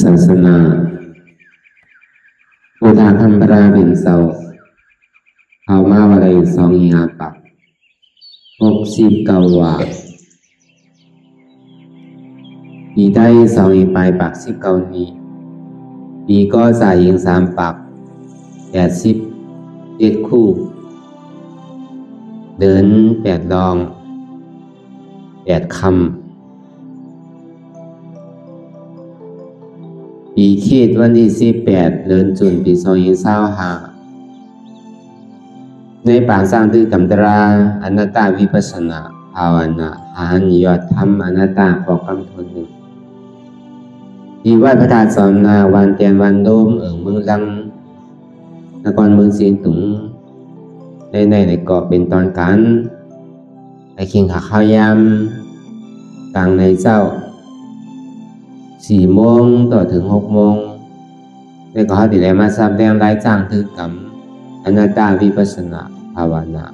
ศาสนาพุทธคัมภราบินเสาเขามาวันละ2 ปัก69 ว่าปีได้2 ปลายปัก19 นี้ปีก็สายยิง3 ปัก87 คู่เดิน8 ดอง8 คำปีขีดวันที่18 เดือนจุลปี2025ในปางสร้างตือกำตราอนัตตาวิปัสสนาภาวนาหานยอดธรรมอนัตตาปอกคำทนหนึ่งที่วัดพระธาตุสอนนาวันเตียนวันโดมเมืองลังนครเมืองเสียงตุงในเกาะเป็นตอนการไอคิงขาข้าวยำกลางในเจ้า4 โมงต่อถึง6 โมงในเกาะที่ได้มาทราบแรงรายจ้างถือกรรมอนัตตาวิปัสสนาภาวนา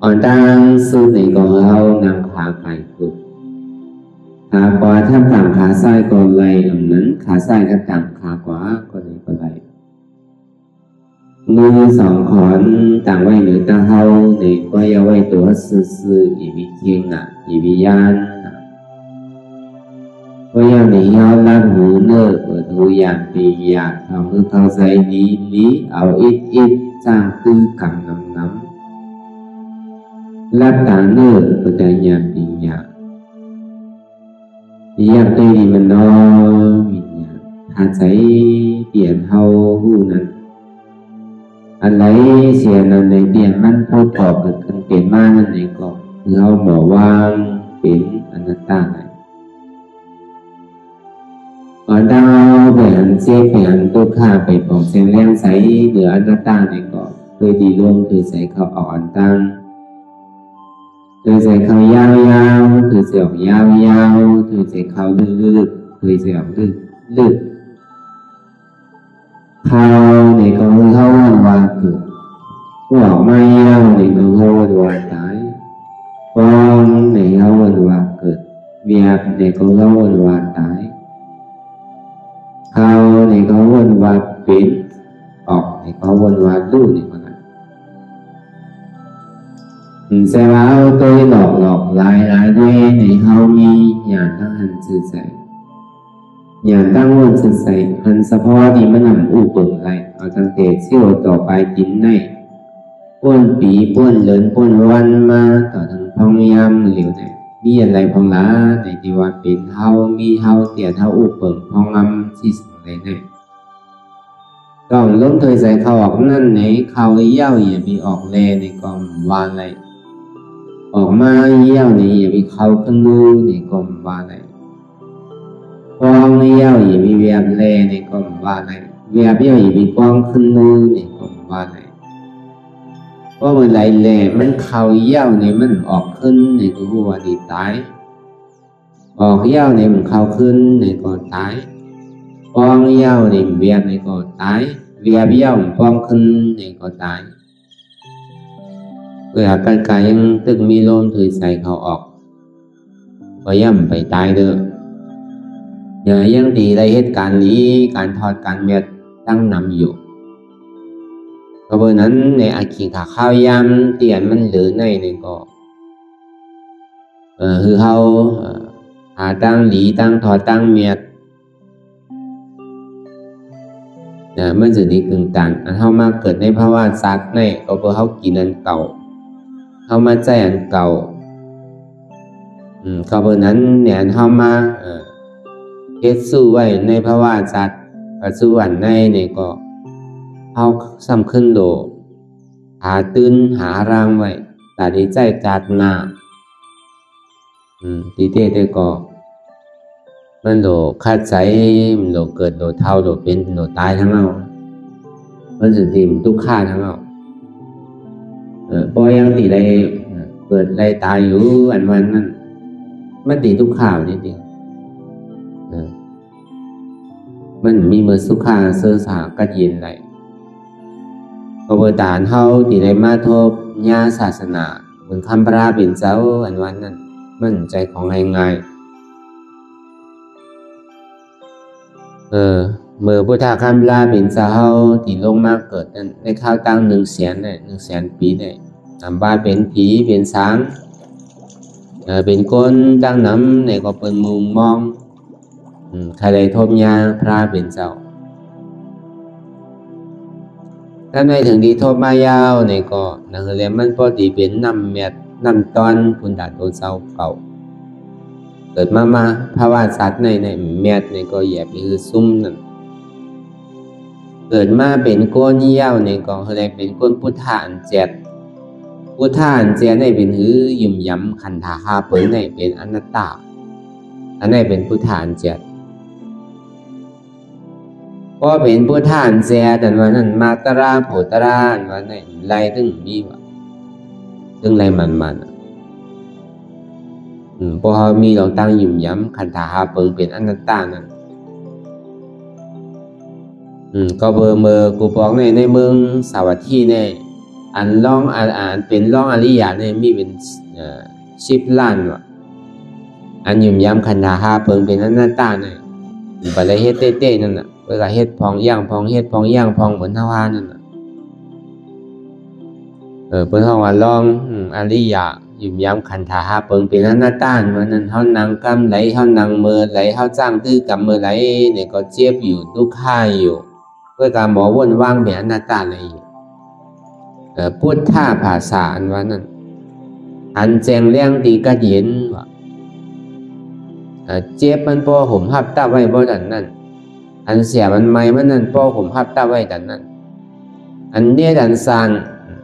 อ่อนตั้งสู้ในเกาะเรานำขาไก่กุดขาขวาทับต่างขาซ้ายก็ไหลนั้นขาซ้ายทับต่างขาขวาก็ไหลมือ2 ขอนต่างไว้เหนือตาเฮาในก็อย่าไว้ตัวซื่ออีวิเคียงอีวิญาณก็ยังในเฮาลัดหูเนื้อเปิดหูอยากปีอยากทำคือเขาใส่ลีเอาอิดจ้างตื้อกำน้ำลัดตาเนื้อเปิดอยากปีอยากตัวนี้มันน้อยถ้าใจเปลี่ยนเฮาหูนั้นอันไหนเสียนั้นในเปลี่ยนมันพูดตอบเกิดขึ้นเปลี่ยนมานั่นเองก็คือเราบอกว่างเป็นอนัตตาดาวไปหันเสียไปหันตัวข้าไปบอกเสียงแรงใสเหนืออนัตตาในเกาะเคยดีลงเคยใส่เขาอ่อนตั้งเคยใส่เขายาวเคยใส่ออกยาวเคยใส่เขาลึกเคยใส่ออกลึกเขาในเกาะเขาวางเกิดพวกไม่ยาวในเกาะเขาวางตายฟองในเขาวางเกิดเวียบในเกาะเขาวางตายเขาในเขาวนวาเป็นออกในเขาวนวาดูในคนนั้นเสร็จแล้วตัวหลอกหลายด้วยในเขามีญาณตั้งหันสื่อใจญาณตั้งวนสื่อใจหันเฉพาะที่มันนำอุปนิสัยเอาตั้งแต่เชี่ยวต่อไปกินในป้วนปีป้วนเลินป้วนวันมาต่อทางพองยามเหลียวในมีอะไรพองล้าในที่ว่าเป็นเฮามีเฮาเตี่ยเฮาอุปนิพองงำที่สุดเลยเนี่ยต้องล้มเถยใส่เขาออกนั่นไหนเขาเย้าอย่าไปออกแลในกองวานอะไรออกมาเย้านี่อย่าไปเขาขึ้นดูในกองวานอะไรกองเย้าอย่าไปเวียบแลในกองวานอะไรเวียบเย้าอย่าไปกองขึ้นดูในกองวานอะไรเพราะมันไหลแหล่มันเข่าเย้าเนี่ยมันออกขึ้นในก็หัวดีตายออกเย้าเนี่ยมันเข่าขึ้นในก็ตายปองเย้าเนี่ยเวียบในก็ตายเวียบเย้าปองขึ้นในก็ตายเวลาการกายยังตึกมีลมถือใส่เขาออกก็ย่ำไปตายเด้ออย่ายังดีได้เหตุการณ์นี้การทอดการเมียดตั้งนำอยู่ก็เพราะนั้นในอาคีขาข้าวยำเตียนมันเหลือในก็คือเขาหาตั้งหลีตั้งทอตั้งเมียดมันจะดีกึ่งต่างอันเขามาเกิดในภาวะซักในก็เพราะเขากินอันเก่าเขามาใจอันเก่าก็เพราะนั้นเนี่ยเขามาเฮ็ดสู้ไว้ในภาวะซักปัจจุบันในก็เขาซ้ำขึ้นโดหาตื้นหารางไว้แต่ดีใจกาดหน้าตีเต้ได้ก็มันโดคาดใจมันโดเกิดโดเท่าโดเป็นโดตายทั้งเอามันสุดที่มันทุกข์ค่าทั้งเอาพอยังตีได้เกิดได้ตายอยู่วันนั้นมันตีทุกข์ข่าวนิดเดียวมันมีเมื่อสุขาเสื้อสากัดยินไหลกบฏฐานเฮาที่ได้มาทบญาศาสนาเหมือนคำพระบิณเจ้าอันวันนั้นมันใจของง่ายๆ เมื่อพุทธคำลาเป็นสาวที่ลงมาเกิดนั้นในข้าวตั้ง100,000เนี่ย100,000 ปีเนี่ยนำบ้านเป็นผีเป็นสางเป็นคนตั้งน้ำในก็เป็นมุมมองใครได้ทบยาพระเป็นเจ้าถ้าไม่ถึงดีทบมายาวในก็นักเรียนมันพอดีเป็นนำเม็ดนำตอนคุณดาตัวเจ้าเก่าเกิดมาภาวะสัตว์ในเม็ดในก็แยบคือซุ่มนั่นเกิดมาเป็นก้นเยี่ยวในก็อะไรเป็นก้นพุทธาอันเจ็ดพุทธาอันเจ็ดในเป็นหือยุ่มย้ำขันธาหาเปิดในเป็นอนัตตาอันนี้เป็นพุทธาอันเจ็ดพอเป็นพุทธาอันเจ็ดแต่วันนั้นมาตราโผตราวันนั้นไล่ถึงมีวะถึงไล่มันพอมีเราตั้งยุ่มย้ำขันธาหาเปิดเป็นอนัตตานั้นก็เบอร์เมื่อกูบอกในเมืองสาวัตถีเนี่ยอันล่องอ่านเป็นล่องอริยะเนี่ยมีเป็น10 ล้านว่ะอันยุ่มย้ำขันธาหาเปิงเป็นอนัตตาเนี่ยไปเลยเฮ็ดเต้นั่นน่ะเวลาเฮ็ดพองย่างพองเฮ็ดพองย่างพองเหมือนทวารนั่นน่ะเพิ่นเฮาว่าล่องอริยะยุ่มย้ำขันธาหาเปิงเป็นอนัตตาว่านั้นเฮานั่งกำไหลเฮานั่งมือไหลเฮาจ้างตื้อกำมือไหลเนี่ยก็เจ็บอยู่ทุกข์ข่ายอยู่ด้วยการหมอวนว่างเป็นอนัตตาเลยพุทธาภาษาอันว่านั้นอันแจงเลี้ยงดีก็เย็นว่าเจ็บมันป้อห่มหับตาไว้บ่ดันนั่นอันเสียมันไม่มันนั่นป้อห่มหับตาไว้ดันนั่นอันเนี้ยดันซาน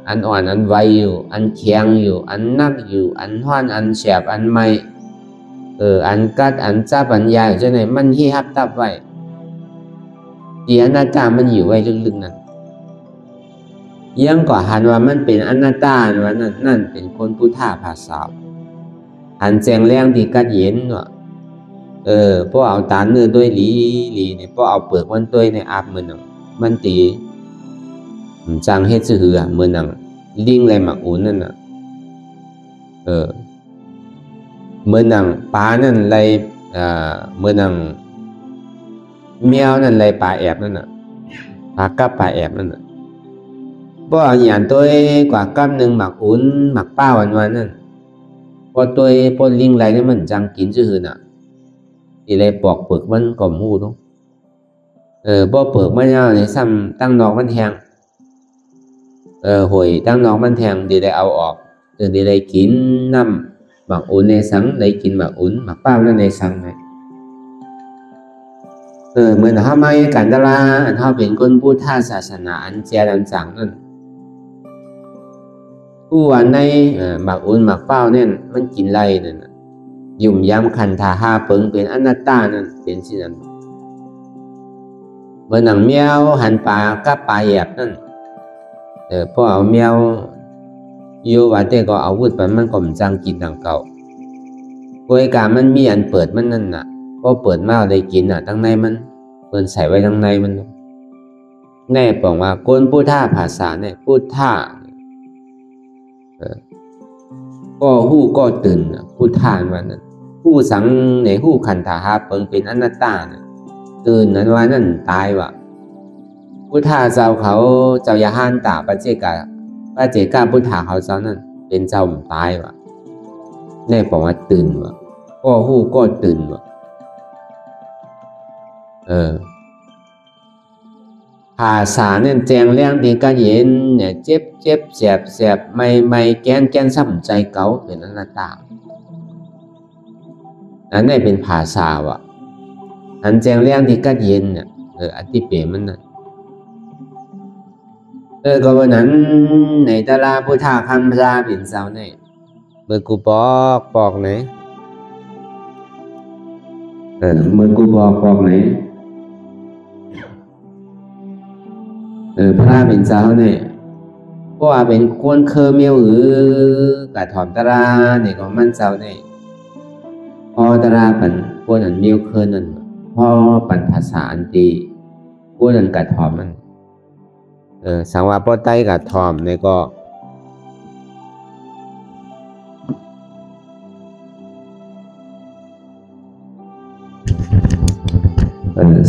อันอ่อนอันไวอยู่อันแข็งอยู่อันนักอยู่อันห้อนอันแฉบอันไม่อันกัดอันจับอันยายจะไหนมันที่หับตาไว้เดี๋ยวอนัตตามันอยู่ไว้ลึกๆนั่นยังก่อหันว่ามันเป็นอนัตตาว่านั่นเป็นคนพุทธาภาษาหันแจงแรงดีกัดเย็นว่ะพอเอาตาเนื้อด้วยลีเนี่ยพอเอาเปลือกมันด้วยในอาบมือหนังมันตีจางเฮ็ดซื่อมือหนังลิงไรหมักอุ่นนั่นน่ะมือหนังปลานั่นไรมือหนังแมวนั่นไรปลาแอบนั่นน่ะปลากับปลาแอบนั่นน่ะบ่อย่างตัวกว่ากำหนึ่งหมักอุ่นหมักป้าวันนั่นพอตัวพอลิงไรนี่มันจังกินซื่อน่ะที่ไรปอกเปลือกมันก่อมหูทุกบ่เปลือกมันเอาในซ้ำตั้งนอกมันแทงหวยตั้งนอกมันแทงดีได้เอาออกดีได้กินน้ำหมักอุ่นในสังได้กินหมักอุ่นหมักป้านั่นในสังไงเหมือนเขาไม่กันดาราเขาเป็นคนพุทธศาสนาอันเจียดันจังนั่นผู้วันในหมักอุ่นหมักเป้าเนี่ยมันกินไรนั่นยุ่มย้ำขันธาหาเปิงเป็นอนัตตานั่นเป็นสิ่งนั้นเมื่อหนังแมวหันปลากับปลาแยบนั่นพอเอาแมวอยู่ว่าแต่ก็เอาวุธมันก็มจังกินดังเก่าโดยการมันมีอันเปิดมันนั่นน่ะพอเปิดมาได้กินตั้งในมันเปิดใส่ไว้ทั้งในมันแน่บอกว่าคนพุทธาภาษาเนี่ยพุทธาก็หู้ก็ตื่นพุทธาวันนั้นหู้สังในหู้ขันธาหาเปิงเป็นอนัตตาตื่นนั้นว่านั่นตายว่ะพุทธาเจ้าเขาเจ้ายาหันตาปัจเจกาพุทธาเขาเจ้านั่นเป็นเจ้าตายว่ะแน่บอกว่าตื่นว่ะก็หู้ก็ตื่นว่ะภาษาเนี่ยแจงเรื่องดีก็เย็นเนี่ยเจ็บแสบไม่แกนซ้ำใจเก่าเป็นอนัตตาอันนี้เป็นภาษาว่ะอันแจงเรื่องดีก็เย็นเนี่ยอธิเปรมันน่ะก็วันนั้นในตลาพุทธาคำพระเป็นเสาเนี่ยเมื่อกูบอกไหนเมื่อกูบอกไหนพระเป็นเจ้าเนี่ยเพราะว่าเป็นคนเคยเมียวกะถอมตราเนี่ยก็มันเจ้าเนี่ยพอตราปันพวกนั้นเมียวเคยนั่นพอปันภาษาอันตีพวกนั้นกะถอมมันสังว่าป้อไต้กะถอมเนี่ยก็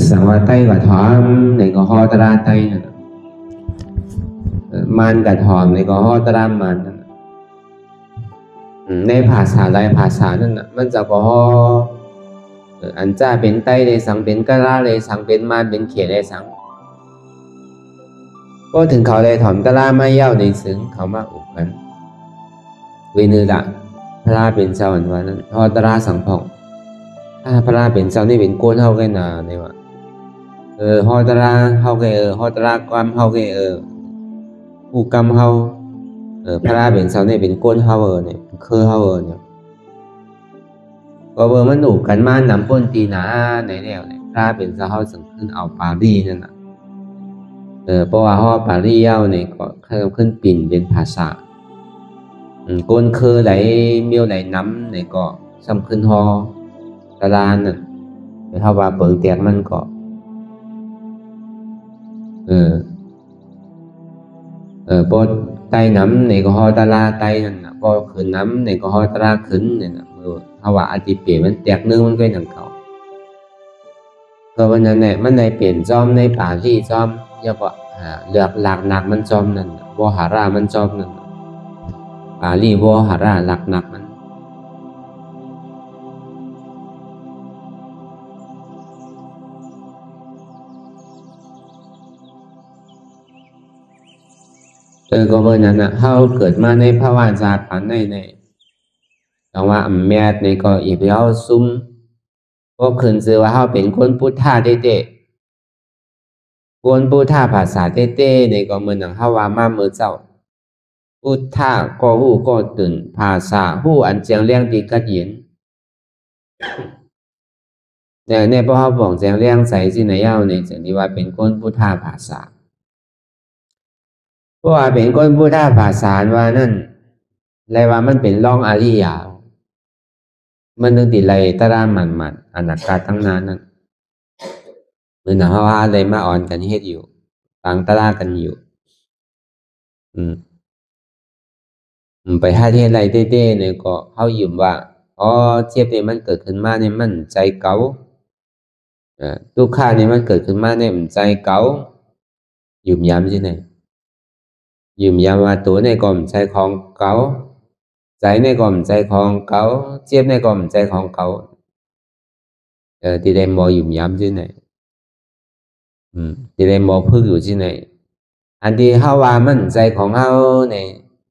สังวาไตกับถอมในก็ฮอตราไตนั่นมันกับถอมในก็ฮอตรามันนั่นในภาษาใดภาษานั่นมันจะก็ฮออันจ้าเป็นไตเลยสังเป็นกะลาเลยสังเป็นมันเป็นเขียเลยสังก็ถึงเขาเลยถอมกะลาไม่เย้าในซึ้งเขามาอุกกันเวนือละพระเป็นเจ้าอันว่านั้นฮอตราสังพองถ้าพระเป็นเจ้านี่เป็นโกนเฮาแก่นาเนี่ยว่าฮอตราเฮาแก่ฮอตรากรรมเฮาแก่ผู้กรรมเฮาพระเป็นเจ้านี่เป็นโกนเฮาเนี่ยคือเฮาเนี่ยก็เบอร์มันอุกกันมานำป้นตีหนาในแนวเนี่ยพระเป็นเจ้าเฮาสังขึ้นเอาปารีนั่นน่ะเพราะว่าฮอปารีเย้าเนี่ยก็ขึ้นปิ่นเป็นภาษาโกนคือไหลเมียวไหลน้ำเนี่ยก็ซ้ำขึ้นฮอกระดานน่ะเท่าว่าเปิงแตกมันก็พอไตน้ำเนี่ยก็ฮอตะลาไตนั่นน่ะพอขึ้นน้ำเนี่ยก็ฮอตะลาขึ้นเนี่ยนะเท่าว่าอธิเปรมันแตกนึงมันก็อย่างเก่าก็วันนั้นเนี่ยมันในเปลี่ยนจอมในป่าที่จอมเรียกว่าเลือกหลักหนักมันจอมนั่นวหารามันจอมนั่นป่าลีวหาราหลักหนักมันก็เมื่อนั้นเฮาเกิดมาในภาวะศาสตร์ปันในแต่ว่าแม่ในก็อีกแล้วซุ้มก็ขึ้นชื่อว่าเฮาเป็นคนพุทธะเต้ๆคนพุทธะภาษาเต้ๆในก็เหมือนเฮาว่ามาเมื่อเจ้าพุทธะก็ฮู้ก็ตื่นภาษาฮู้อันเจียงเลี้ยงดีกัดเย็นในพอเฮาบอกเจียงเลี้ยงใส่สิไหนเย้าในจังที่ว่าเป็นคนพุทธะภาษาเพราะว่าเป็นคนพุทธะภาษาว่านั่นไรว่ามันเป็นร่องอริยามันนึกติไรตระมันอนัตตาทั้งนั้นนั่นเหมือนเฮาว่าอะไรมาอ่อนกันเฮ็ดอยู่ต่างตระกันอยู่ไปหาที่ไรเต้ๆเนี่ยก็เฮายืมว่าเจ็บเนี่ยมันเกิดขึ้นมาเนี่ยมันใจเก่าทุกข์เนี่ยมันเกิดขึ้นมาเนี่ยมันใจเก่ายืมย้ำสิไหนยืมย้ำว่าตัวในก็มันใจของเก่าใจในก็มันใจของเก่าเจ็บในก็มันใจของเก่าที่ได้มอยืมย้ำสิไหนที่ได้มอพึกอยู่ที่ไหนอันที่เฮาว่ามันใจของเฮาเนี่ย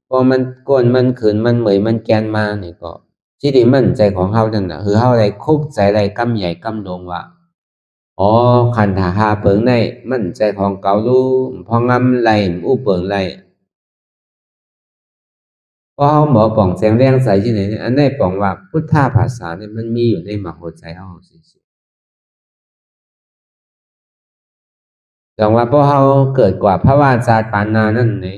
พอมันก้นมันขืนมันเหมยมันแกนมาเนี่ยก็ที่ดีมันใจของเฮานั่นน่ะคือเฮาได้คุกใจได้กำใหญ่กำลงว่าขันธาหาเปิงในมันใจของเก่ารู้พองำไหลอู้เปิงไหลพอเฮาหมอป่องแสงแรงใสที่ไหนอันได้ป่องว่าพุทธะภาษาเนี่ยมันมีอยู่ในมโหใจเฮาสิจังว่าพอเฮาเกิดกว่าภาวะศาสตร์ปานนานั่นนี่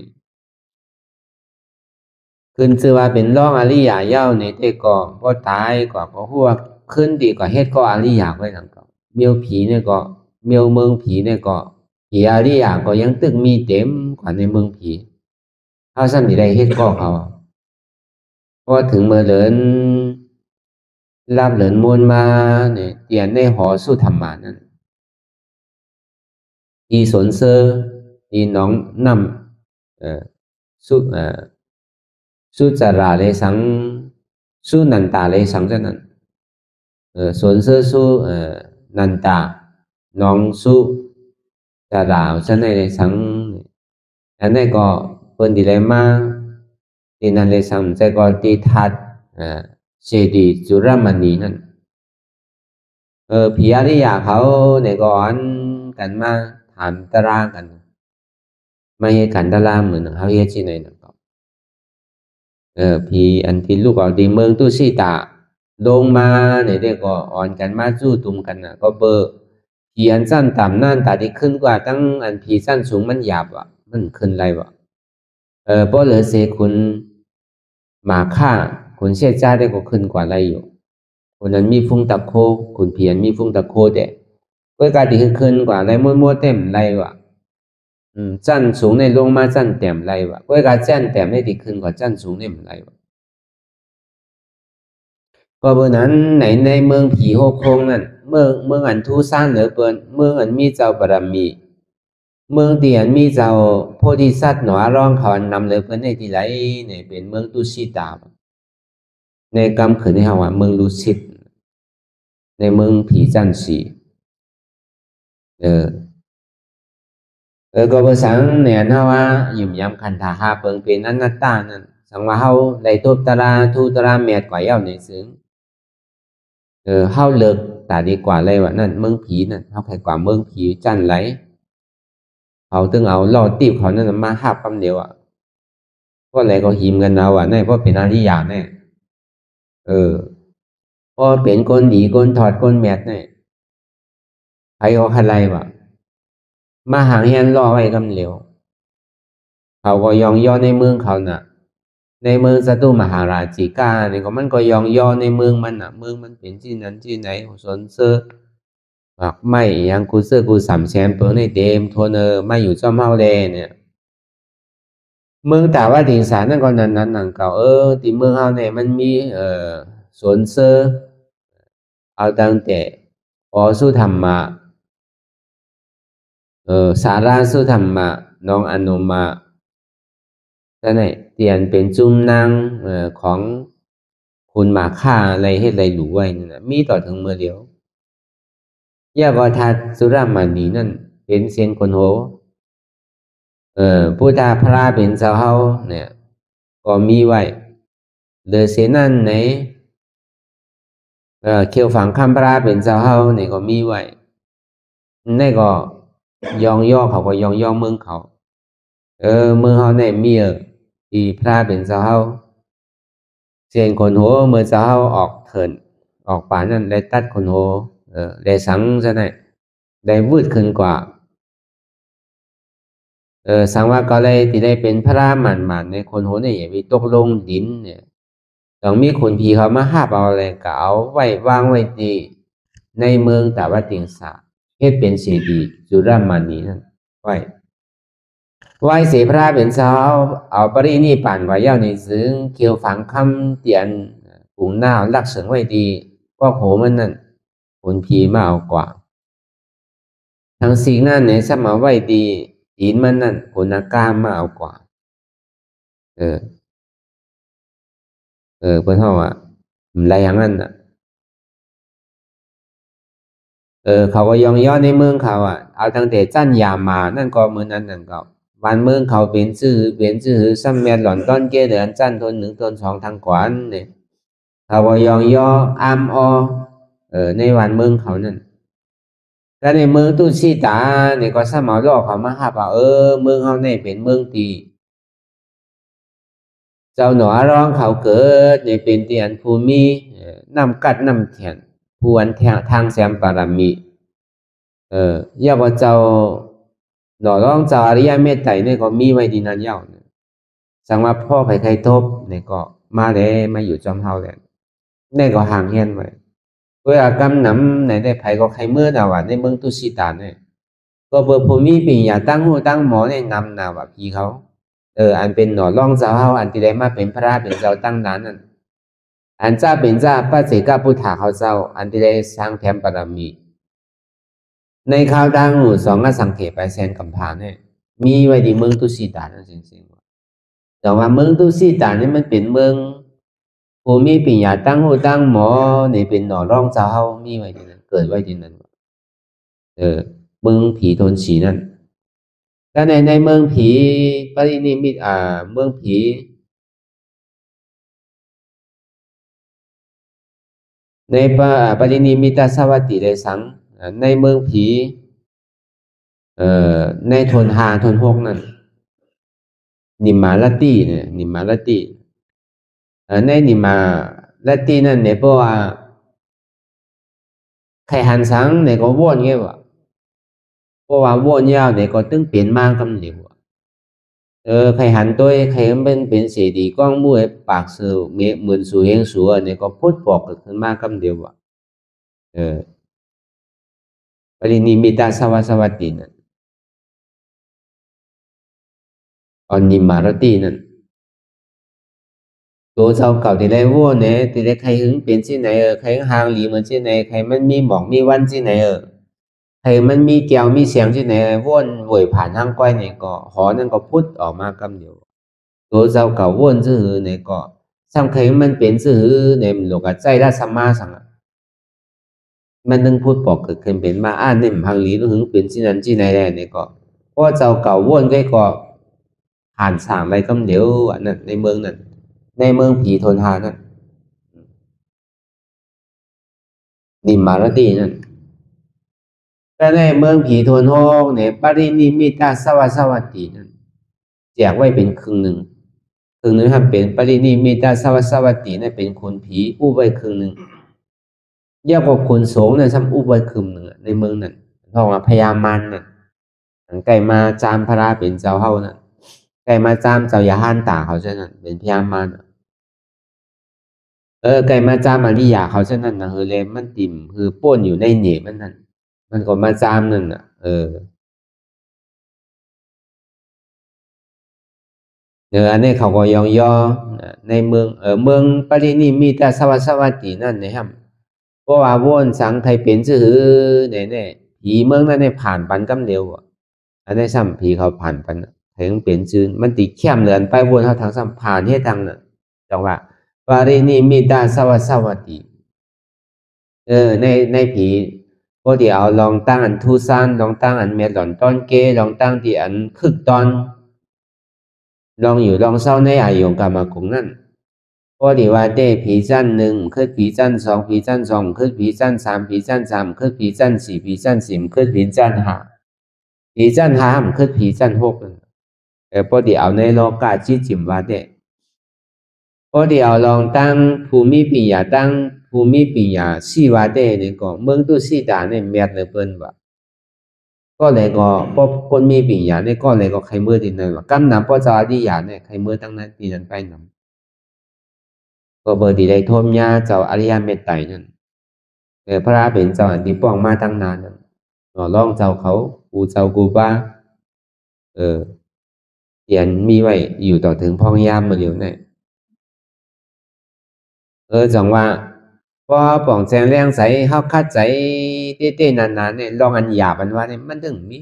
ขึ้นชื่อว่าเป็นร่องอริยะเย้าในแต่ก็บ่ตายก็ฮู้ว่าขึ้นดีกว่าเฮ็ดก็อริยะไว้นั่นก็เมียวผีเนี่ยก็เมียวเมืองผีเนี่ยก็ผีอริยะก็ยังตึกมีเต็มกว่าในเมืองผีเฮาซั่นสิได้เฮ็ดก็เขาพอถึงเมื่อเหลินรับเหลินมวลมาเนี่ยเตียนในหอสู้ธรรมานั่นอีสนเซออีน้องนำสุจาราเลยสังสุนันตาเลยสังจังนั้นสวนเสื้อสุนันตาน้องสุจาราจังในเลยสังอันนี้ก็เปิ้นดีเลยมาตีนันเลยสังใจก็ตีทัดเจดีจุรมณีนั่นผีอริยะเขาเนี่ยก็อันกันมาถามตรากันไม่ให้กันตราเหมือนเขาเฮ็ดที่ไหนนั่นก็ผีอันที่ลูกออกดีเมืองตุสิตาลงมาเนี่ยได้ก็อ่อนกันมาจู้ตุมกันน่ะก็เบอร์ผีอันสั้นต่ำนั่นตาที่ขึ้นกว่าตั้งอันผีสั้นสูงมันหยาบว่ะมันขึ้นไรวะเพราะเหลือเสคุณหมาฆ่าคุณเชี่ยจ้าได้ก็ขึ้นกว่าไรอยู่คนนั้นมีฟุ้งตะโคคุณเพียนมีฟุ้งตะโคแต่ก็การที่ขึ้นกว่าไรมั่วเต็มไรวะจันสูงในลงมาจันเต็มไรวะก็การจันเต็มได้ที่ขึ้นกว่าจันสูงในมันไรวะก็เบอร์นั้นในเมืองผีโฮโคงนั่น เมืองอันทุสร้างเหลือเปินเมืองอันมีเจ้าบารมีเมืองที่อันมีเจ้าโพธิสัตว์หนอร้องเขานำเหลือเปินในที่ไหนเนี่ยเป็นเมืองตุสิตาในกำขืนในหว่าเมืองลุสิตในเมืองผีจันสีก็ภาษาเนี่ยนะว่าหยุ่มยำคันธาหาเปิงเป็นอนัตตานั่นสังว่าเฮาได้ทุบตราทุตราเมียดกว่าเย้าในซึ้งเฮาเลิกตาดีกว่าเลยว่านั่นเมืองผีนั่นเฮาใครกว่าเมืองผีจันไหลเขาตึงเอาล่อตีบเขานั่นมาหับคำเดียวเพราะอะไรก็หิมกันเอาแน่เพราะเป็นอริยาแน่เพราะเป็นคนหนีคนถอดคนแมดแน่ใครก็อะไรวะมาหางเฮียนล่อไว้คำเดียวเขาก็ยองย่อในเมืองเขาน่ะในเมืองสตุมหาราชิกาเนี่ยก็มันก็ยองย่อในเมืองมันน่ะเมืองมันเป็นที่นั้นที่ไหนสนเซอร์หากไม่ยังกูเซอร์กูสามแชมเปิลในเดมทัวเนอร์ไม่อยู่จอมเฮาเลเนี่ยเมืองแต่ว่าถิ่งสารนั่นก็นั้นเก่าที่เมืองเฮาเนี่ยมันมีสวนเซอร์เอาตั้งแต่อสุธรรมะสาราสุธรรมะน้องอนุมานั่นแหละเตียนเป็นจุ้มนางของคุณหมาค่าอะไรเฮ็ดอะไรหรูไว้นั่นนะมีต่อถึงเมื่อเดียวยาบทัดสุรามานีนั่นเป็นเซียนคนโหผู้ทาพระเป็นเจ้าเฮาเนี่ยก็มีไว้เดอเสนั่นไหนเขียวฝังคำพระเป็นเจ้าเฮาเนี่ยก็มีไว้นี่ก็ยองย่อเขาก็ยองย่อเมืองเขาเมืองเฮาเนี่ยมีที่พระเป็นเจ้าเฮาเซียนคนโหเมื่อเจ้าเฮาออกเถินออกป่านั่นได้ตัดคนโหได้สังซะไหนได้วืดขึ้นกว่าสังว่าก็เลยที่ได้เป็นพระหมันในคนโหเนี่ยอย่าไปตกลงดินเนี่ยต้องมีคนผีเขามาหาบเอาอะไรก็เอาไว้วางไว้ดีในเมืองแต่ว่าติงสาเฮ็ดเป็นเสดีจุรามานีนั่นไว้เสพระเป็นสาวเอาปรินิพพานไว้ยาวในซึ้งเกี่ยวฝังคำเตียนปุ่งหน้าลักเสริงไว้ดีก็โหมันนั่นคนผีมาเอากว่าทั้งสิ่งนั้นเนี่ยสมาไว้ดีศีลมันนั่นผลกามมาเอากว่าเพิ่นเฮาหลายอย่างนั้นน่ะเขาก็ยองย่อในเมืองเขาเอาตั้งแต่จันยามานั่นก็เหมือนนั้นนั่นก็วันเมืองเขาเป็นชื่อซ้ำแม่หล่อนต้นเกเดือนจันทนหนึ่งทนสองทางขวานเนี่ยเขาก็ยองย่ออามในวันเมืองเขานั่นแต่ในเมืองตุสิตาเนี่ยก็สมารอเขามาหาว่าเมืองเขาเนี่ยเป็นเมืองตีเจ้าหนอร้องเขาเกิดในเป็นเตียนภูมินำกัดนำเถียนผู้อันทางแสมปารมีย่าว่าเจ้าหนอร้องเจ้าอริยเมตไตรเนี่ยก็มีไว้ดีนันยาวสังว่าพ่อไผใครทบเนี่ยก็มาเลยมาอยู่จอมเฮาแล้วเนี่ยก็ห่างเฮียนไว้เพื่อกำนำในได้ไผก็ใครเมื่อนาว่าในเมืองตุสิตานเนี่ยก็เบอร์ภูมิปีอย่าตั้งหูตั้งหมอในนำนาว่าพี่เขาอันเป็นหนอร้องเจ้าเฮาอันที่ได้มาเป็นพระเป็นเจ้าตั้งนั้นนั่นอันเจ้าเป็นเจ้าพระเสกพุทธาเขาเจ้าอันที่ได้สร้างแถมปรมีในข่าวดังสองก็สังเกตไปแสนกำพานเนี่ยมีไว้ที่เมืองตุสิตานั่นจริงๆแต่ว่าเมืองตุสิตานี่มันเป็นเมืองภูมิปัญญาตั้งหูตั้งหมอนี่เป็นหนอร่องเจ้าเฮามีไว้ที่นั่นเกิดไว้ที่นั่นเมืองผีทนสีนั่นถ้าในเมืองผีปรินิมิตเมืองผีในปรินิมิตสวัสดิได้สังในเมืองผีในทนหาทนหกนั่นนิมาลตีเนี่ยนิมาลตีในนิมาลตีนั่นเนี่ยเพราะว่าใครหันสังเนี่ยก็ว่นไงวะเพราะว่าว่นยาวเนี่ยก็ตึงเปลี่ยนมากกำเหลวใครหันตัวใครเป็นเสียดีก้องมุ้ยปากสื่อเหมือนสูเฮงสูเนี่ยก็พูดปอกขึ้นมากกำเดียววะปรินิมิตสวัสดินั่นนิมารตีนั่น ตัวเจ้าเก่าที่ได้วัวเนี่ยที่ได้ใครหึงเป็นที่ไหนใครห่างหลีเหมือนที่ไหนใครมันมีหมอกมีวันที่ไหนใครมันมีแก้วมีเสียงที่ไหนวนหวยผ่านทางก้อยเนี่ยก็หอนั่นก็พุทธออกมากำเดียวตัวเจ้าเก่าวนซื่อเนี่ยก็ซ้ำใครมันเป็นซื่อเนี่ยมันหลกใจได้สัมมาสังมันนึงพูดบอกเกิดขึ้นเป็นมาเนี่ยพังหลีหึงเป็นที่นั้นที่ไหนแล้วเนี่ยก็เพราะเจ้าเก่าวนก็ผ่านสางอะไรกำเดียวอันนั้นในเมืองนั้นในเมืองผีทนหานั่นนิมมารตีนั่นแต่ในเมืองผีทนห้องเนี่ยปรินิมิตาสวัสดีนั่นแจกไว้เป็นครึ่งหนึ่งครับเป็นปรินิมิตาสวัสดีนั่นเป็นคนผีอู้ไว้ครึ่งหนึ่งเยอะกว่าคนโสงเนี่ยซ้ำอู้ไว้ครึ่งหนึ่งในเมืองนั่นเพราะว่าพญามันน่ะไก่มาจามพระเป็นเจ้าเฮานั่นไก่มาจามเจ้ายาฮันตาเขาเช่นนั้นเป็นพญามันไก่มาจามมาริยาเขาเช่นนั้นนะเลมมันติ่มป้นอยู่ในเหนียมันนั่นมันก็มาจามนั่นน่ะอันนี้เขาก็ยองย่อในเมืองเมืองปรินิมิตาสวัสดีนั่นนะครับเพราะว่าวนสังไทยเป็นชื่อเนี่ยผีเมืองนั้นเนี่ยผ่านปันกำเดียวอันนี้ซ้ำผีเขาผ่านปันถึงเป็นชื่อมันติดเข้มเลือนไปวนเขาทางซ้ำผ่านให้ทางน่ะจังว่าปรินิมิตาสวัสดีในผีพอเดี๋ยวลองตั้งอันทุสานลองตั้งอันเมียหล่อนต้นเกลองตั้งที่อันคึกตอนลองอยู่ลองเศร้าในอายุกรรมกงนั่นพอดีว่าได้ผีจันหนึ่งขึ้นผีจันสองผีจันสองขึ้นผีจันสามผีจันสามขึ้นผีจันสี่ผีจันสี่ขึ้นผีจันห้าผีจันห้าขึ้นผีจันหกพอดีเอาในโลกาจิจิมว่าได้พอดีเอาลองตั้งภูมิปัญญาตั้งภูมิปัญญาสี่ว่าได้เนี่ยก็เมืองตุสีดาเนี่ยเมียดเลยเปิ้นว่าก็เลยก็พอคนมีปัญญาเนี่ยก็เลยก็ใครมือดินเลยว่ากำนำพอจะอธิยาเนี่ยใครมือตั้งนั้นปีนั้นไปนำก็เบอร์ดีได้ทมยาเจ้าอริยเมตไตรนั่นพระเป็นเจ้าอันที่ป้องมาตั้งนานนั่นร้องเจ้าเขากูเจ้ากูบ้าเขียนมีไว้อยู่ต่อถึงพ่องยามมาเดียวเนี่ยจังว่าพอป่องแจงแรงใสเขาคัดใจเต้ๆนานๆเนี่ยลองอันหยาบอันว่าเนี่ยมันถึงมี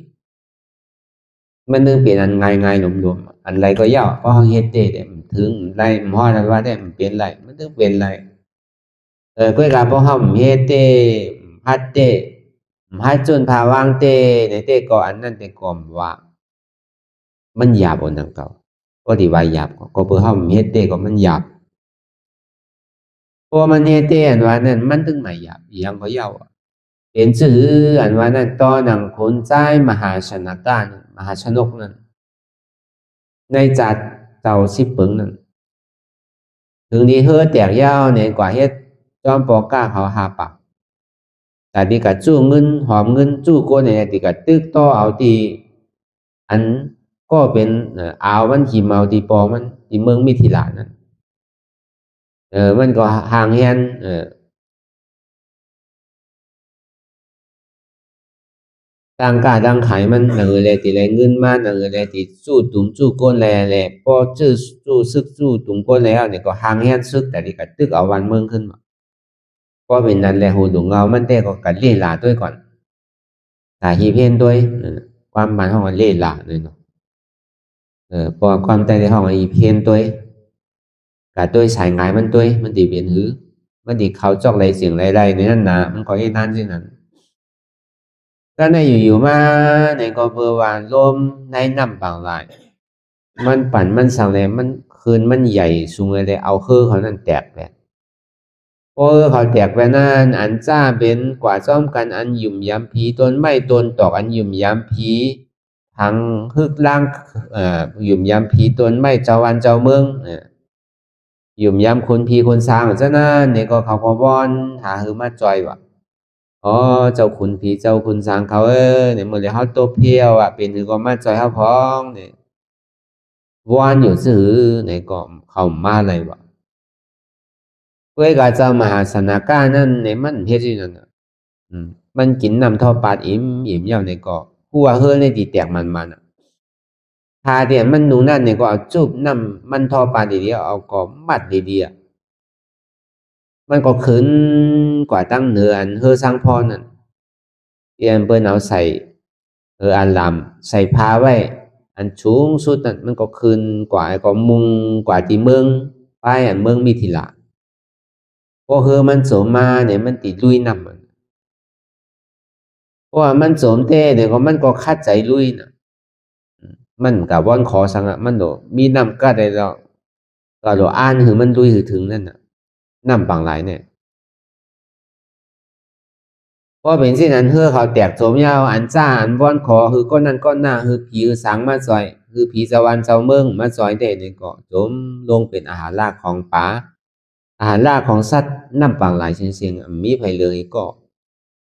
มันนึงเปลี่ยนอันง่ายๆหลวมๆอันไรก็ยาวเพราะเขาเฮ็ดเต้เนี่ยมันถึงไรมันฮอดอันว่าเนี่ยมันเปลี่ยนไรมันถึงเปลี่ยนไรก็การเพราะเขาเฮ็ดเต้ฮัดเต้ฮัดจนพาวางเต้ในเต้ก็อันนั้นเต้ก็ว่ามันหยาบบนทางเก่าก็ที่ว่าหยาบก็เพื่อเขาเฮ็ดเต้ก็มันหยาบเพราะมันเฮ็ดเต้อันว่านั้นมันถึงไม่หยาบยังก็ยาวเป็นชื่ออันว่านั้นตอนหนังคนใจมหาชนการมหาชนกนั้นในจัดเต่าสิบปึงนั้นถึงนี้เฮือแตกยาวเนี่ยกว่าเฮ็ดจอมปอก้าเขาหาปากแต่ดีกับจู้เงินหอมเงินจู้โกเนี่ยดีกับตึกต่อเอาตีอันก็เป็นเอามันขีเมาตีปอมันที่เมืองมิถิลานั้นมันก็ห่างเฮียนต่างกาต่างขายมันหนังอะไรตีแรงเงินมาหนังอะไรตีสู้ตุ่มสู้ก้นแหล่พอจื้อสู้ซึกสู้ตุ่มก้นแล้วเนี่ยก็ห่างเฮียนซึกแต่ดีกับตึกเอาวันเมืองขึ้นมาก็เป็นนั้นแหละหูดุงเงามันแต่ก็กัดเล่หลาด้วยก่อนแต่ฮีเพี้ยนด้วยความหมายของเล่หลาเลยเนาะพอความใจในห้องอีเพี้ยนด้วยกับด้วยสายงายมันด้วยมันตีเปลี่ยนหือมันตีเขาจอกไรเสียงไรในนั้นนะมันก็ให้นั่นสินั้นก็ในอยู่มาในก็เบอร์วานลมในน้ำบางลายมันปั่นมันสั่งเลยมันคืนมันใหญ่สูงเลยเอาเครือเขานั่นแตกไปเขาแตกไปนั่นอันจ้าเป็นกว่าซ่อมกันอันหยุ่มย้ำผีต้นไม้ต้นตอกอันหยุ่มย้ำผีทั้งฮึกล่างหยุ่มย้ำผีต้นไม้เจ้าวันเจ้าเมืองหยุ่มย้ำคนผีคนสร้างซะนั่นเนี่ยก็เขาก็บอนหาหือมาจอยว่ะเจ้าคุณผีเจ้าคุณสร้างเขาเนี่ยเมื่อไรเขาโตเพียวเป็นหือก็มาจอยเขาพ้องเนี่ยวอนอยู่ซื่อเนี่ยก็เขามาเลยว่ะเพื่อกาเจ้ามหาสนาการนั่นเนี่ยมันเฮ็ดที่นั่นมันกินน้ำทอปาดอิ่มยาวในเกาะผู้ว่าเฮือในตีแตกมัน าเดียนมันนูนั่นเนี่ยก็เอาจุบน้ำมันทอปลาดีๆเอาก็มัดดีๆมันก็ขึ้นกว่าตั้งเหนืออันเฮอสังพอนั่นเอียนเปิ้นเอาใส่อันลำใส่ผ้าไว้อันสูงสุดนั่นมันก็ขึ้นกว่าก็มุงกว่าที่เมืองป้ายอันเมืองมีทีละพอเฮอมันโสมมาเนี่ยมันติดลุยน้ำเพราะว่ามันโสมเต้เนี่ยก็มันก็คัดใจลุยนะมันกับว่อนขอสังอะมันโดมีน้ำก็ได้แล้วก็โดอ่านหือมันลุยหือถึงนั่นน่ะน้ำบางหลายเนี่ยเพราะเป็นสิ่งนั้นเฮือเขาแตกโสมยาวอันจ้าอันว่อนขอคือก้อนนั้นก้อนหน้าคือผีสังมาซอยคือผีสวรรค์เจ้าเมืองมาซอยเด้เนี่ยก็โสมลงเป็นอาหารรากของป่าอาหารรากของสัตว์น้ำบางหลายเชียงๆมีไผเลยก็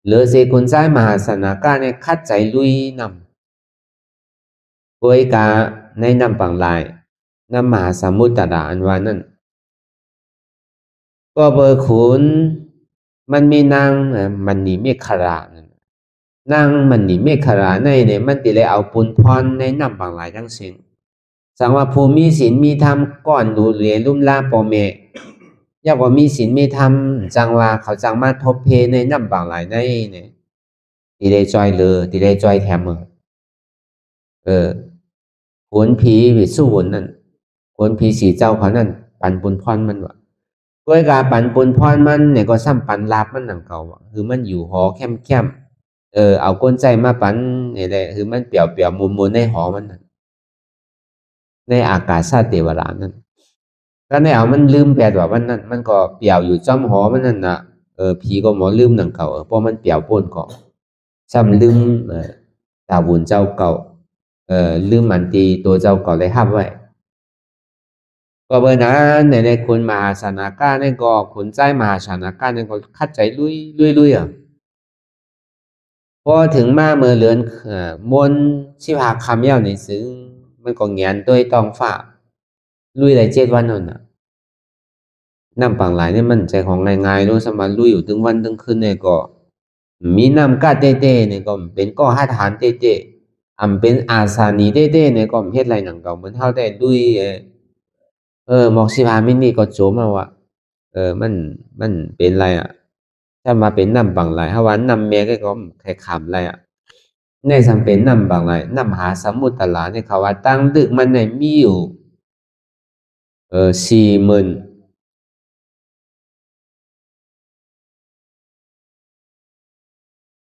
เหลือเสกุลใจมหาสนาการเนี่ยคัดใจลุยนำป่วยกาในน้ำบางหลายน้ำมหาสมุทรตราอันว่านั่นก็เบอร์ขุนมันมีนางมันนี่เมฆรานั่นนางมันนี่เมฆราในเนี่ยมันติเลยเอาปุนพรในน้ำบางหลายทั้งสิ้นสังว่าภูมิศีลมีธรรมก่อนดูเรียนลุ่มลาปอเมอยากว่ามีศีลมีธรรมจังว่าเขาจังมาทบเพในน้ำบางหลายในเนี่ยติเลยจอยเลยติเลยจอยแถมมือผลผีวิสุวรรณนั่นผลผีสีเจ้าเขานั่นปันปุนพรมันวะด้วยการปันปุนพรมันเนี่ยก็ซ้ำปันลาบมันหนังเก่าคือมันอยู่หอแคมเอาก้นใจมาปันนี่แหละคือมันเปียวมุนในหอมันนั่นในอากาศซาเทวรานั่นก็ในเอามันลืมแปลว่ามันนั่นมันก็เปียวอยู่จอมหอมันนั่นน่ะผีก็หมอลืมหนังเก่าเพราะมันเปียวปนก่อซ้ำลืมตาบุญเจ้าเก่าลืมมันตีตัวเจ้าเก่าเลยห้ามไว้ก็เบอร์นั้นในคุณมหาสนาการนี่ก็คุณใจมหาสนาการนี่ก็คัดใจลุยอ่ะพอถึงมาเมื่อเลือนมนชิพาคำเย้าในซึ่งมันก็เงียนด้วยตองฝ่าลุยได้7 วันนั่นน่ะน้ำปังหลายนี่มันใจของง่ายๆรู้สมาลุยอยู่ถึงวันถึงคืนเนี่ยก็มีน้ำกาเต้ๆเนี่ยก็เป็นก็หัดหารเต้ๆเป็นอาสานีเต้ๆเนี่ยก็เฮ็ดไรหนังเก่าเหมือนเท่าแต่ลุยหมอกสิพามินี่ก็โจมมาว่ามันเป็นไรอ่ะถ้ามาเป็นน้ำบางไหลถ้าว่าน้ำเมียก็แค่ขำไรอ่ะในจำเป็นน้ำบางไหลน้ำหาสมุทรตลาเนี่ยเขาว่าตั้งดึกมันในมีอยู่40,000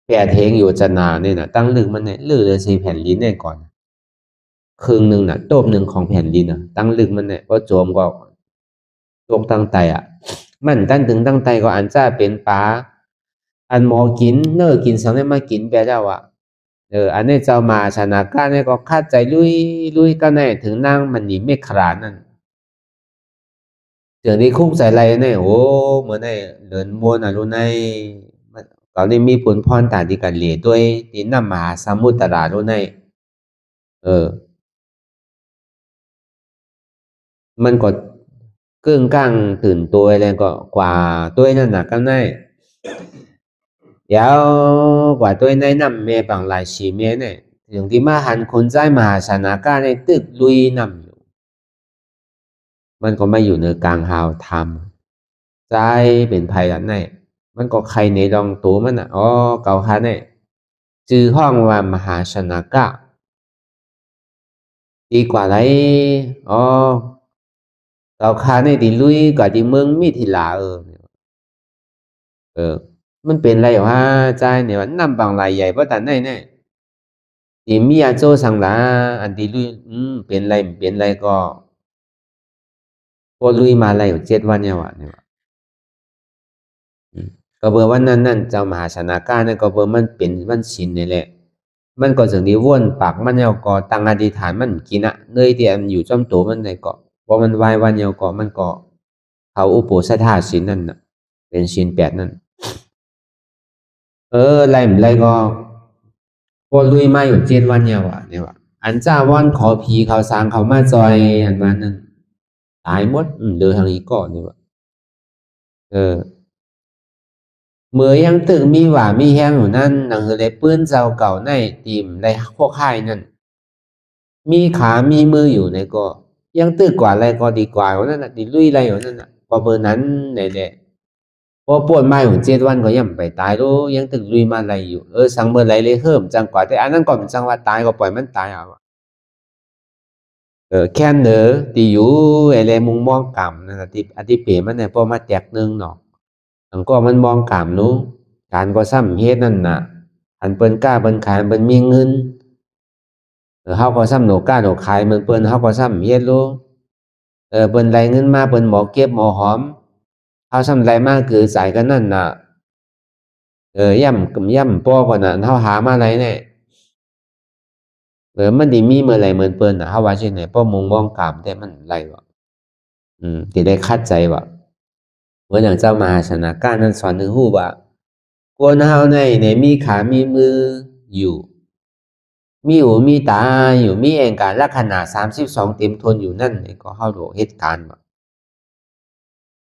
แปดเฮงอยู่จนาเนี่ยนะตั้งดึกมันเนี่ยลือเลย4 แผ่นลิ้นเนี่ยก่อนครึ่งหนึ่งน่ะโต๊ะหนึ่งของแผ่นดินน่ะตั้งลึกมันเนี่ยก็โจมก็โจกตั้งไตอ่ะมันตั้งถึงตั้งไตก็อันจ้าเป็นปลาอันหมอกินเนื้อกินสังได้มากินแปลเจ้าอ่ะอันนี้เจ้ามาชนะก้าเนี่ยก็คาดใจลุยก็แน่ถึงนั่งมันหนีไม่ขราดนั่นเดี๋ยวนี้คุ้มใส่ไรเนี่ยโอ้เหมือนในเดินมวนอ่ะรู้ในเขาได้มีผลพรต่างที่กันเหลียด้วยที่นำมาสมุทรตรารู้ในเออ มันก็เกื้องก้างตื่นตัวอะไรก็กว่าตัวนั่นหนักกันได้เดี๋ยวกว่าตัวในนำเมบางหลายชีเมเนี่ยอย่างที่มาหันคนใจมหาชนาการในตึกลุยนำอยู่มันก็ไม่อยู่ในกลางหาวทำใจเป็นภัยอันไหนมันก็ใครในดองตัวมันอ่ะเก่าคันเนี่ยจื่อห้องว่ามหาชนากะดีกว่าไรอ๋อเก่าคันในดีลุยกว่าที่เมืองมีทีหลาเออมันเป็นไรวะใจเนี่ยมันนำบางรายใหญ่เพราะแต่ไหนเนี่ยที่มีอาโจสังหลาอันที่ลุยเป็นไรก็พอลุยมาอะไรอยู่7 วันเนี่ยวะเนี่ยก็เบอร์วันนั้นเจ้ามหาชนาการเนี่ยก็เบอร์มันเป็นมันชินนี่แหละมันก็ถึงนี้วนปากมันเนี่ยก็ตั้งอธิษฐานมันกินอะเนยที่มันอยู่จอมตัวมันในเกาะพอมันวายวันเดียวก็มันก็เขาอุโบสถาศีลนั่นน่ะเป็นศีล8นั่นไรก็พอลุยมาอยู่7 วันเนี่ยว่ะอันจ้าว่อนขอผีเขาสางเขามาจอยอันมานั่นตายหมดเดือทางนี้ก่อนเนี่ยว่ะเออเมื่อยังตึงมีหว่ามีแห้งอยู่นั่นหนังเลยปื้นเจ้าเก่าในทีมได้พวกค่ายนั่น มีขามีมืออยู่ในก็ยังตื้อกว่าอะไรก็ดีกว่านั่นน่ะดีลุยอะไรอยู่นั่นน่ะพอเบอร์นั้นไหนแหละพอปวดไม้ของ7 วันก็ยังไปตายรู้ยังตึกลุยมาอะไรอยู่สั่งเบอร์อะไรเลยเพิ่มจังกว่าแต่อันนั้นก่อนจังว่าตายก็ปล่อยมันตายเอาแค่เนอตีอยู่อะไรมุงมองกำนั่นน่ะที่อธิเปมันเนี่ยพอมาแจกนึงเนาะอังก็มันมองกำนู้การก็ซ้ำเฮ็ดนั่นน่ะอันเปิ้นกล้าเปิ้นขายเปิ้นมีเงินเฮาก็ซ้ำโหนกล้าโหนขายเหมือนเปิ้นเฮาก็ซ้ำเฮ็ดรู้เปิ้นได้เงินมาเปิ้นหมอเก็บหมอหอมเฮาซ้ำได้มาคือสายกันนั่นน่ะย่ำป้อก่อนน่ะเฮาหามาไรเนี่ยมันดีมีเมื่อไรเหมือนเปิ้นน่ะเฮาว่าเช่นไหนป้อมุงมองกามแต่มันไรวะที่ได้คัดใจวะเหมือนอย่างเจ้ามหาชนะก้านั้นสอนถึงฮู้ว่าคนเฮาในมีขามีมืออยู่มีหูมีตาอยู่มีเองการลักษณะ32เต็มทนอยู่นั่นก็เฮาโดเหตุการณ์ว่า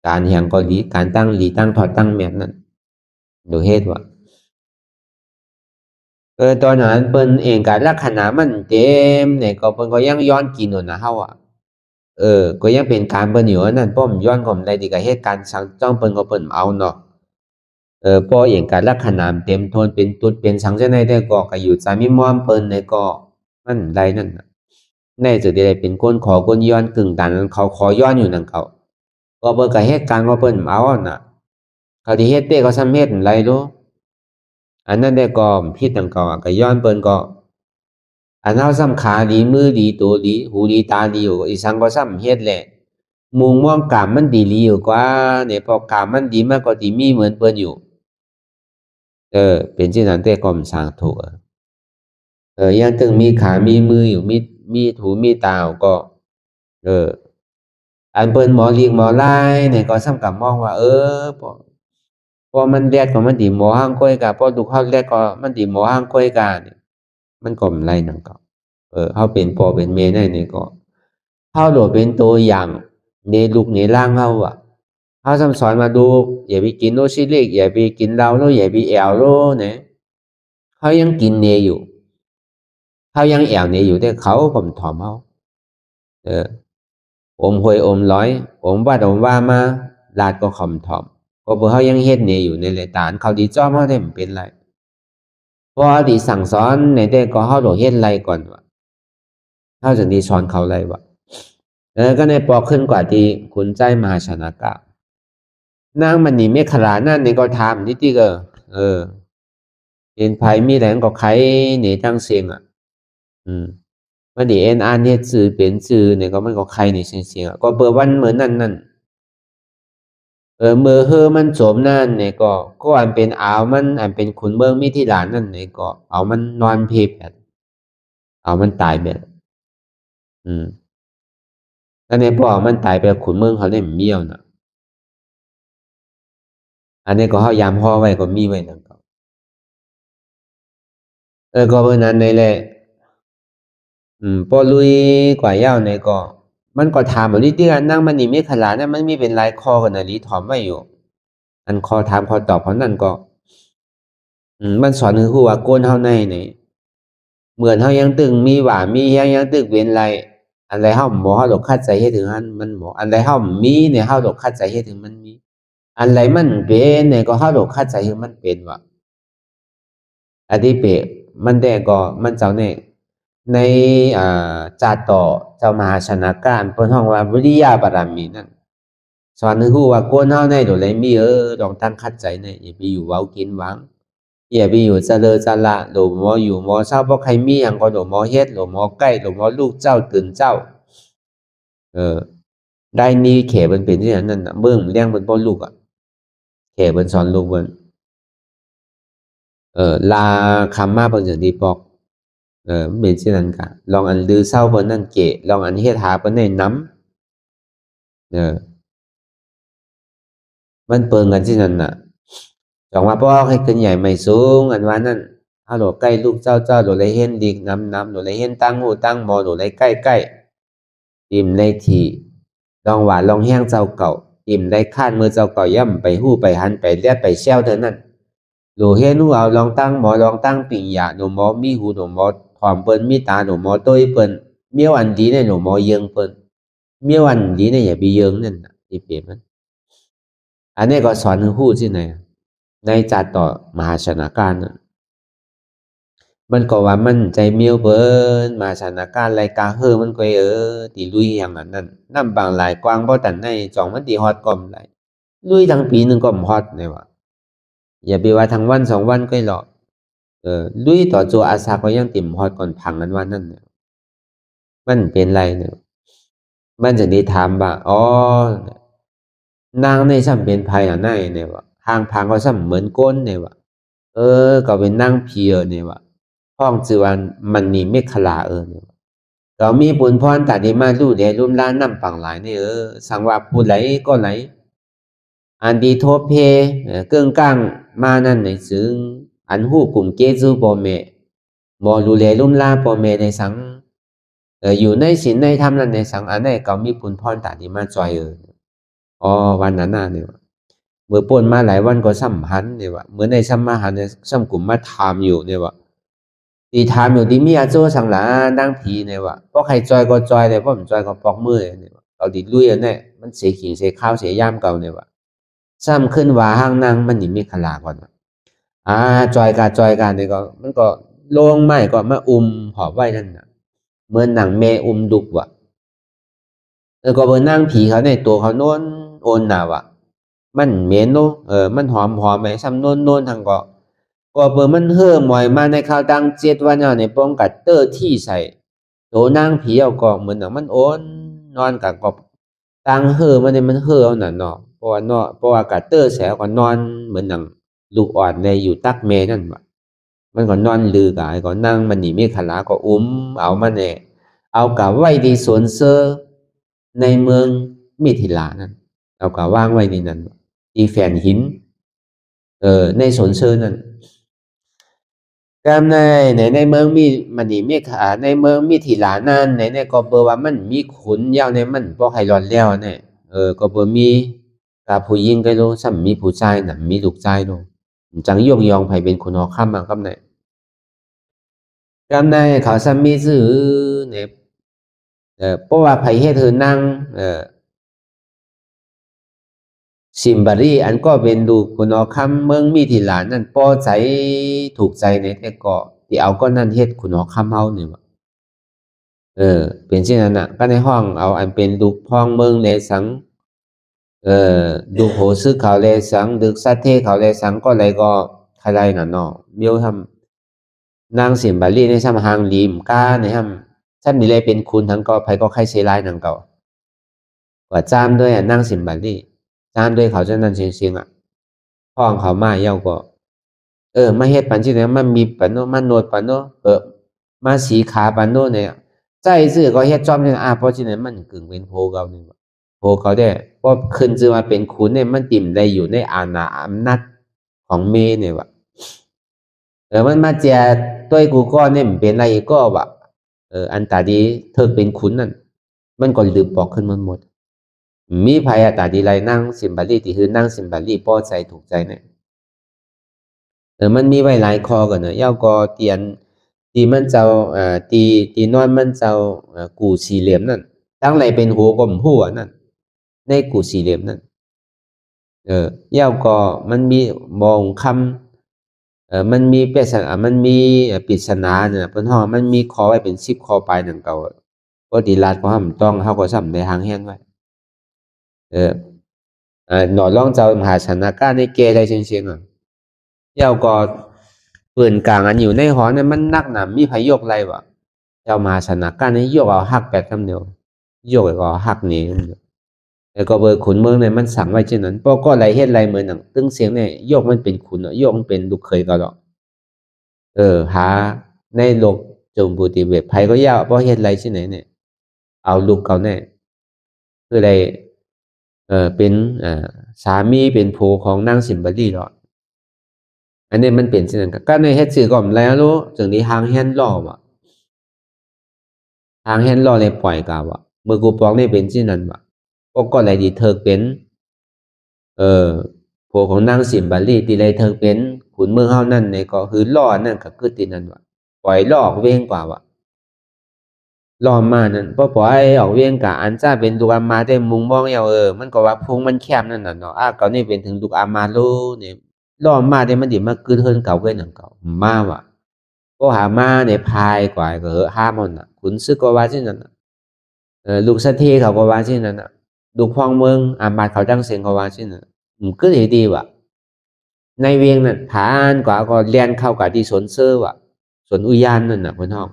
การอย่างก็ดีการตั้งหลีตั้งถอดตั้งแมบนั่นโดเหตุว่าตอนนั้นเปิ้นเองการลักษณะมันเต็มเนี่ยก็เปิ้นก็ยังย้อนกินอยู่นะเฮาอ่ะก็ยังเป็นการเปิ้นอยู่นั่นป้อมย้อนผมได้ดีกับเหตุการณ์สังจ้องเปิ้นก็เปิ้นเอาเนาะพอเองการลักษณะเต็มทนเป็นตุดเป็นสังเจในได้ก็อยู่สามีม่อมเปิ้นในก็มันใดนั่นน่ะในจะได้เป็นคนขอคนย้อนกึ่งดันเขาขอย้อนอยู่นั่นเขาก็เบิ่งกับเหตุการณ์ก็เปิ้นเอาน่ะเขาที่เฮ็ดเต้ก็ซ้ำเฮ็ดไรรู้อันนั้นได้ก็ผิดดังเก่าก็ย้อนเปิ้นก็อันเฮาซ้ำขาดีมือดีตัวดีหูดีตาดีอยู่อีสังก็ซ้ำเฮ็ดแหละมุงม่วงกามมันดีลีอยู่กว่าเนี่ยพอกามมันดีมากก็ดีมีเหมือนเปิ้นอยู่เป็นเช่นนั้นแต่ก็มันสร้างถูกยังตึงมีขามีมืออยู่มีหูมีตาก็เอออันเปิ้นหมอเลียงหมอลายเนี่ยก็ซ้ำกับมองว่าพอมันแลดก็มันดีหมอห้างก้อยกะพอดูเข้าแลดก็มันดีหมอห้างก้อยกะเนี่ยมันก็มันไรนั่นก็เฮาเป็นพ่อเป็นแม่ได้นี่ก็เฮาโดดเป็นตัวอย่างในลูกในร่างเฮาอ่ะเฮาสอนมาดูอย่าไปกินโลซิลิกอย่าไปกินเหล้าโลอย่าไปแอวโลเนี่ยเขายังกินเนอยู่เขายังแอวเนอยู่แต่เขาผมถ่อมเฮาอมหวยอมร้อยอมว่ามาลาดก็ขอมถ่อมก็เพื่อเขายังเฮ็ดเนอยู่ในเลยตานเขาดีจ้อมเฮาได้มันเป็นไรพอดีสั่งสอนในแต่ก็เฮาโดดเฮ็ดไรก่อนวะเฮาจะดีสอนเขาไรวะก็ในปอขึ้นกว่าที่คุณใจมหาชนากะนางมันนี่ไม่ขลานั่นนี่ก็ทำนี่ที่ก็เป็นไผมีแรงก็ใครหนีทั้งเสียงอ่ะมันดีอันเฮ็ดสื่อเป็นสื่อเนี่ยก็มันก็ใครนี่เสียงก็เบอร์วันเหมือนนั่นเมื่อมันโสมนั่นเนี่ยก็อันเป็นอาวมันอันเป็นขุนเมืองมิถิลานั่นเนี่ยก็เอามันนอนเพบแบบเอามันตายแบบแล้วในพอมันตายไปขุนเมืองเขาเล่นเมี่ยวนะอันนี้ก็เขายามห่อไว้ก็มีไว้นั่นก็ก็เพราะนั้นในแหละพอลุยกว่าเย้าในก็มันก็ถามแบบนี้ที่กันนั่งมันนี่ไม่ขลาดนะมันมีเป็นลายคอกันนะลีถอมไว้อยู่อันคอถามคอตอบเพราะนั่นก็มันสอนคือครูว่าโกนเฮาในนี่เหมือนเฮายังตึงมีหว่ามียังตึกเป็นไรอันใดเฮาบ่เฮาดอกคัดใจเฮ็ดถึงมันบ่อันใดเฮามีเนี่ยเฮาดอกคัดใจเฮ็ดถึงมันมีอันใดมันเป็นเนี่ยก็เฮาดอกคัดใจให้มันเป็นว่ะอันที่เปมันได้ก็มันเจ้าเนี่ยในจาต่อเจ้ามหาชนะการเพิ่นฮ้องว่าวิริยะบารมีนั่นสอนให้รู้ว่าโกนเฮาในโดเลยมีดองตั้งคัดใจในอย่าไปอยู่เว้ากินหวังอย่าไปอยู่เจริญจละโดหมออยู่หมอเศร้าบ่ใครมีหยังก็โดหมอเฮ็ดโดหมอใกล้โดหมอลูกเจ้าตื่นเจ้าได้นี่แขเพิ่นเป็นที่นั้นน่ะเบิ่งเลี้ยงเพิ่นบ่ลูกอ่ะแขเพิ่นสอนลูกเพิ่นลาคำมาเพิ่นจังดีปอกเป็นเช่นนั้นกะลองอันลือเศร้าเพิ่นนั่นเกะลองอันเฮ็ดหาเพิ่นได้นำมันเปิงกันที่นั่นน่ะจองว่าพ่อให้ขึ้นใหญ่ไม่สูงอันว่านั่นเฮาโดใกล้ลูกเจ้าโดเลยเห็นดีกนำโดเลยเห็นตั้งหูตั้งหมอโดเลยใกล้อิ่มได้ทีลองหวานลองแห้งเจ้าเก่าอิ่มได้คาดมือเจ้าเก่าย่ำไปหู้ไปหันไปเลียดไปแซวเท่านั้นโดเห็นหูเอาลองตั้งหมอลองตั้งปิ่งหยาโดหมอมีหูโดหมอถอมเปิ้นมีตาโดหมอต้ยเปิ้น เมียวอันดีในหนูมอเยิงเปิ้นเมียวอันดีในอย่าไปเยิงนั่นที่เปรียบมันอันนี้ก็สอนให้ฮู้ที่ไหนในจัดต่อมหาชนการมันก็ว่ามันใจเมียวเปิ้นมหาชนการรายการเฮอมันก็ตีลุยอย่างนั้นน้ำบางหลายกว้างบ่ตันในจ่องมันตีฮอดก่อมหลายลุยทั้งปีนึงก็ฮอดเนี่ยว่าอย่าไปว่าทั้งวัน2 วันก็หรอกลุยต่อจัวอาสาก็ยังติ่มฮอดก่อนพังกันว่านั่นเนี่ยมันเป็นไรเนี่ยมันจะได้ถามว่าอ๋อนางในซ้ำเป็นภัยอันไหนเนี่ยว่าทางพังก็ซ้ำเหมือนก้นเนี่ยว่าก็เป็นนางเพียเนี่ยว่าห้องจือวันมันนี่เมฆขลาเนี่ยเรามีบุญพรแต่ดีมาลู่เดลุ่มล้านน้ำปังหลายเนี่ยสังว่าพูดไหลก็ไหลอันดีโทเพเกิ้งก้างมานั่นในซึ่งอันหู้กลุ่มเกจูปอเมมอลูเลลุ่มลาปอเมในสังอยู่ในศีลในธรรมนั้นในสังอันไหนก็มีบุญพรแต่ดีมาจอยอ๋อวันนั้นน่ะเนี่ยเมื่อป่นมาหลายวันก็สัมพันธ์เนี่ยว่าเหมือนในสัมมาหันในสัมกลุ่มมาทำอยู่เนี่ยว่าตีทำอยู่ที่มีอาโจสังหลาดังผีเนี่ยว่าเพราะใครจอยก็จอยเลยเพราะผมจอยก็ปอกมือเนี่ยว่าเราดิลุยอันนี้มันเสียขิงเสียข้าวเสียย่ามเก่าเนี่ยว่าซ้ำขึ้นว่าห้างนางมันนี่มีขลาก่อนจอยการเนี่ยก็มันก็ลงไม้ก็มาหอบไว้นั่นน่ะเหมือนหนังเมดุกว่ะก็เบอร์นั่งผีเขาในตัวเขาโน้นโอนหนาวะมันเหม็นโนมันหอมไหมซ้ำโน้นทางก็เบอร์มันเฮ่อหมอยมาในข้าวตัง7 วันในป้องกัดเตอร์ที่ใส่ตัวนั่งผีเอากองเหมือนหนังมันโอนนอนกับกบตังเฮ่อมันเนี่ยมันเฮ่อเอาหน่ะเนาะเพราะว่ากัดเตอร์แสบก็นอนเหมือนหนังลูกอ่อนในอยู่ตักเมนั่นวะมันก็นอนลือกายก็นั่งมันหนีไม่ขลาก็เอามาเนี่ยเอากับไว้ดีสวนเซอร์ในเมืองมิถิลานั่นเอากับว่างไว้ในนั้นอีแฟนหินในสวนเซอร์นั่นกำในเมืองมีมันนี่มีขาในเมืองมิถิลานั่นในก็เบอร์ว่ามันมีขุนยาวในมันพวกไฮรอนแล้วเนี่ยก็เบอร์มีกับผู้หญิงก็รู้ซ้ำมีผู้ชายน่ะมีลูกชายดูจังยองไผเป็นคนหอข้ามมากับไหนกำในเขาซ้ำมีซื้อเนี่ยเพราะว่าไผให้เธอนั่งซิมบารีอันก็เป็นลูกคนอคำเมืองมีที่หลานนั่นป้อใจถูกใจในแต่ก็ที่เอาก็นั่นเฮ็ดคุณอคำเฮาเนี่ยเป็นเช่นนั้นน่ะก็ในห้องเอาอันเป็นลูกพ้องเมืองเลสังดูโหซื้อเขาเลสังดึกสัตเทเขาเลสังก็อะไรก็ใครน่ะเนาะเมียวทำนางซิมบารีในซ้ำหางลีมก้าในทำท่านนี่เลยเป็นคุณทั้งก็ไผก็ใครเสียรายนังเก่าว่าจ้ามด้วยนางซิมบารีจานด้วยเขาจะนั่นเชียงพ้องเขามาเย้าก็มาเฮ็ดปันที่ไหนมันมีปันโนมันโนดปันโนมาสีขาปันโนเนี่ยใจซื่อก็เฮ็ดจอมเนี่ยเพราะที่ไหนมันกึ่งเป็นโพเก่านี่โพเขาได้เพราะขึ้นชื่อมาเป็นขุนเนี่ยมันติ่มได้อยู่ในอาณาอำนาจของเมเนี่ยว่ะมันมาเจอตัวกูก็เนี่ยเป็นอะไรก็ว่ะอันตาดีเธอเป็นขุนนั่นมันก็ลืมบอกขึ้นมันหมดมีภัยตาดีไรนั่งสิมบาลีที่คือนั่งสิมบาลีป้อใจถูกใจเนี่ยมันมีไว้หลายคอกันเนอะเย้าก็เตียนตีมันเจ้าตีนอนมันเจ้ากูสี่เหลี่ยมนั่นตั้งไรเป็นหัวกลมหัวนั่นในกูสี่เหลี่ยมนั่นเย้าก็มันมีมองคำมันมีปริศนามันมีปริศนาเนี่ยเพิ่นฮ้องมันมีคอไว้เป็น10 คอปลายนั่นเก่าก็ดีลาดก็ห้ามต้องเฮาก็ซ้ำได้หางแฮนไว้หนอร้องเจ้ามหาชนการในเกได้เชียงเย้าก็ปืนกลางอันอยู่ในหอเนี่ยมันนักหนามีไผยกไรวะเจ้ามหาชนการในยกเอาหัก8 คำเดียวยกก็หักนี้แล้วก็เบอร์ขุนเมืองเนี่ยมันสั่งไว้เช่นนั้นเพราะก็ไรเฮ็ดไรเหมือนหนังตึ้งเสียงเนี่ยยกมันเป็นขุนยกมันเป็นลูกเคยก็หรอกหาในโลกจมบุติเวทไผก็ยาวเพราะเฮ็ดไรที่ไหนเนี่ยเอาลูกเก่าแน่คืออะไรเป็นสามีเป็นผัวของนางสิมบารีหรออันนี้มันเป็นเช่นนั้นก็ในเฮ็ดสื่อก่อมแล้วรู้จึงนี้หางแฮนล่อว่ะหางแฮนล่อเลยปล่อยกาวะเมื่อกูปองนี่เป็นเช่นนั้นว่ะก็อะไรดีเธอเป็นผัวของนางสิมบารีตีเลยเธอเป็นขุนเมืองเฮานั่นเนี่ยก็คือล่อนั่นก็คือตีนั่นว่ะปล่อยล่อเว้งกว่าวะ ล้อมมานั่นพอปล่อยออกเวียงกะอันจ้าเป็นลูกอามาได้มุงมองเอามันก็ว่าพุงมันแคบนั่นน่ะเนาะเขานี่เป็นถึงลูกอามาโลเนี่ยล้อมมาได้มันดิมากึดเฮินเก่าเว้นหนังเก่ามาว่ะก็หามาเนี่ยพายกว่าก็ห้ามันน่ะขุนซึกก็ว่าเช่นนั้นน่ะลูกสะเทเขาก็ว่าเช่นนั้นน่ะลูกพองเมืองอามาเขาจังเสียงเขาว่าเช่นนั้นกึดดีว่ะในเวียงนั่นผานกว่าก็เลียนเข้ากับที่สวนเสื้อว่ะสวนอุยานนั่นน่ะเพิ่นห้อง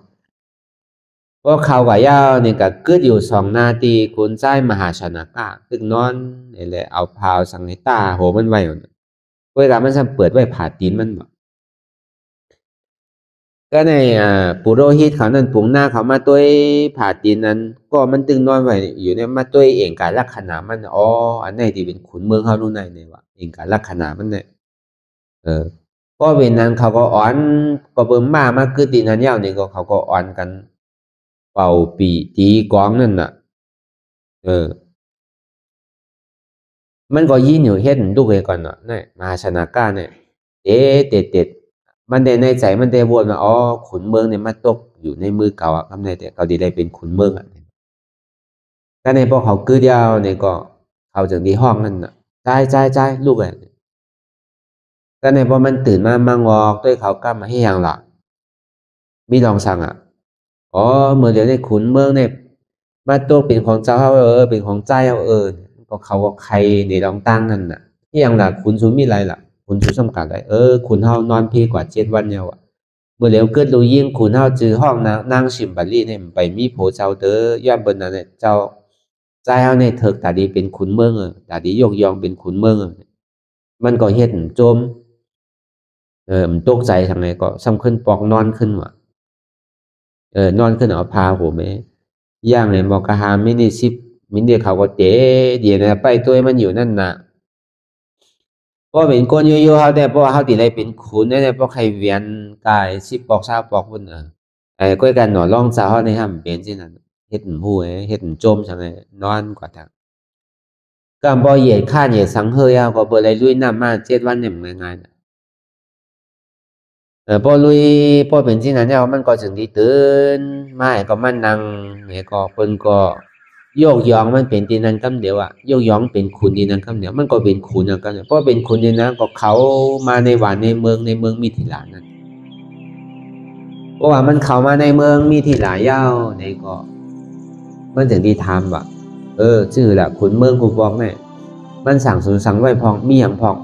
ก็เขากับย่าเนี่ยก็กึดอยู่2 นาทีคุณใจมหาชนะกะตึกนอนนี่แหละเอาพาวสังให้ตาโหมันไว้เวลามันเปิดไว้ผ่าตีนมันบ่ก็ในปุโรหิตเขานั่นปุงหน้าเขามาตัวผ่าตีนนั้นก็มันตึงนอนไว้อยู่ในมาตัวเองการลักษณะมันอันไหนที่เป็นขุนเมืองเขารู้ในเนี่ยว่าเองการลักษณะมันเนี่ยก็เวนนั้นเขาก็อ่อนก็เบิ่มมาคือตีนั้นยาวนี่ก็เขาก็อ่อนกันเป่าปีตีกองนั่นน่ะมันก็ยินอยู่เฮ็ดลูกเอก่อนเนาะนี่มหาชนะก้าเนี่ยเด็ดมันในใจมันได้วนว่าขุนเมืองเนี่ยมันตกอยู่ในมือเขาคำในแต่เขาได้เป็นขุนเมืองก็ในพอเขากือยาวเนี่ยก็เขาจึงที่ห้องนั่นน่ะใจลูกก็ในพอมันตื่นมางอกด้วยเขากล้ามาให้ยังหลักมีลองสั่งเมื่อเดี๋ยวในขุนเมืองเนี่ยมาตกเป็นของเจ้าเป็นของใจก็เขาก็ใครในลองตั้งนั่นน่ะที่ยังหลักขุนสูมีไรล่ะขุนสูสำคัญได้ขุนเฮานอนพี่กว่า7 วันเนี่ยเมื่อเร็วเกิดรู้ยิ่งขุนเฮาจือห้องนางชิมบัลลี่เนี่ยไปมีโผเจ้าย่อมเบิ่นนั่นเนี่ยเจ้าใจเฮาเนี่ยเถิกตาดีเป็นขุนเมืองตาดียกยองเป็นขุนเมืองมันก็เฮ็ดโจมมันตกใจทางไหนก็ซ้ำขึ้นปอกนอนขึ้นว่ะนอนขึ้นเอาพาโหแม่ย่างเนี่ยบอกกะหามินิ10มินิเขาก็เตะเดี๋ยวนะไปตัวมันอยู่นั่นน่ะเพราะเป็นคนอยู่ๆเขาแต่เพราะว่าเขาติได้เป็นขุนเนี่ยเพราะใครเวียนกาย10 ปอก20 ปอกพุ่นก็กันหนอร่องเจ้าเขาในห้ามเป็นสินั่นเฮ็ดหูเฮ็ดโจมจังไงนอนกว่าทางก็บ่เหยียดข้านเหยียดสังเฮยเอาก็บ่ได้ลุยน้ำมา7 วันเนี่ยง่ายๆพอลุยพอเป็นสินั้นแล้วมันก็จึงได้ตื่นมาก็มานั่งเนี่ยก็เพิ่นก็โยกยองมันเป็นที่นั้นคำเดียวโยกยองเป็นขุนที่นั้นคำเดียวมันก็เป็นขุนอย่างกันเพราะเป็นขุนที่นั้นก็เขามาในหวานในเมืองมีที่หลานนั่นเพราะว่ามันเข้ามาในเมืองมีที่หลายยาวในก็มันถึงที่ทำว่าชื่อแหละขุนเมืองกูบอกเนี่ยมันสั่งสูงสั่งไว้พองมีอย่างพอง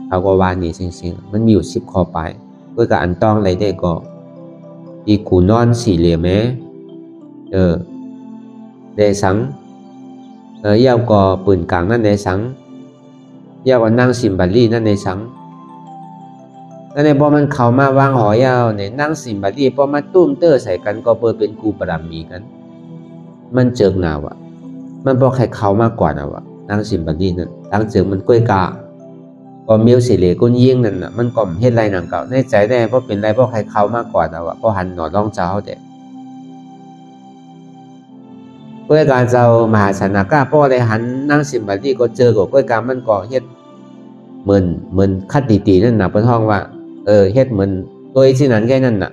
เขาก็ว่านี่จริงๆมันมีอยู่10 ข้อไปเพื่อกับอันต้องอะไรได้ก็อีกูนอน4 เหลี่ยมไหมได้สังยาวก็ปืนกลางนั่นได้สังยาวก็นั่งซิมบัลลี่นั่นได้สังแล้วในพอมันเข้ามาวางหอยาวเนี่ยนั่งซิมบัลลี่พอมาตุ้มเตอร์ใส่กันก็เปิดเป็นกูปรามมีกันมันเจิงหนาวมันพอใครเข้ามากกว่านะนั่งซิมบัลลี่นั่นตั้งเจิงมันก้อยกาก็มีสิเลกุนยิ่งนั่นน่ะมันก็เฮ็ดไรหนังเก่าในใจได้เพราะเป็นไรเพราะใครเข้ามากกว่านะเพราะหันหนอร้องเจ้าแต่ก้อยการเจ้ามหาชนะก้าเพราะอะไรหันนั่งซิมบัลลี่ก็เจอกับก้อยการมันก็เฮ็ดเหมือนคัดตีนั่นน่ะเพิ่นฮ้องว่าเฮ็ดเหมือนตัวที่นั้นแค่นั้นน่ะ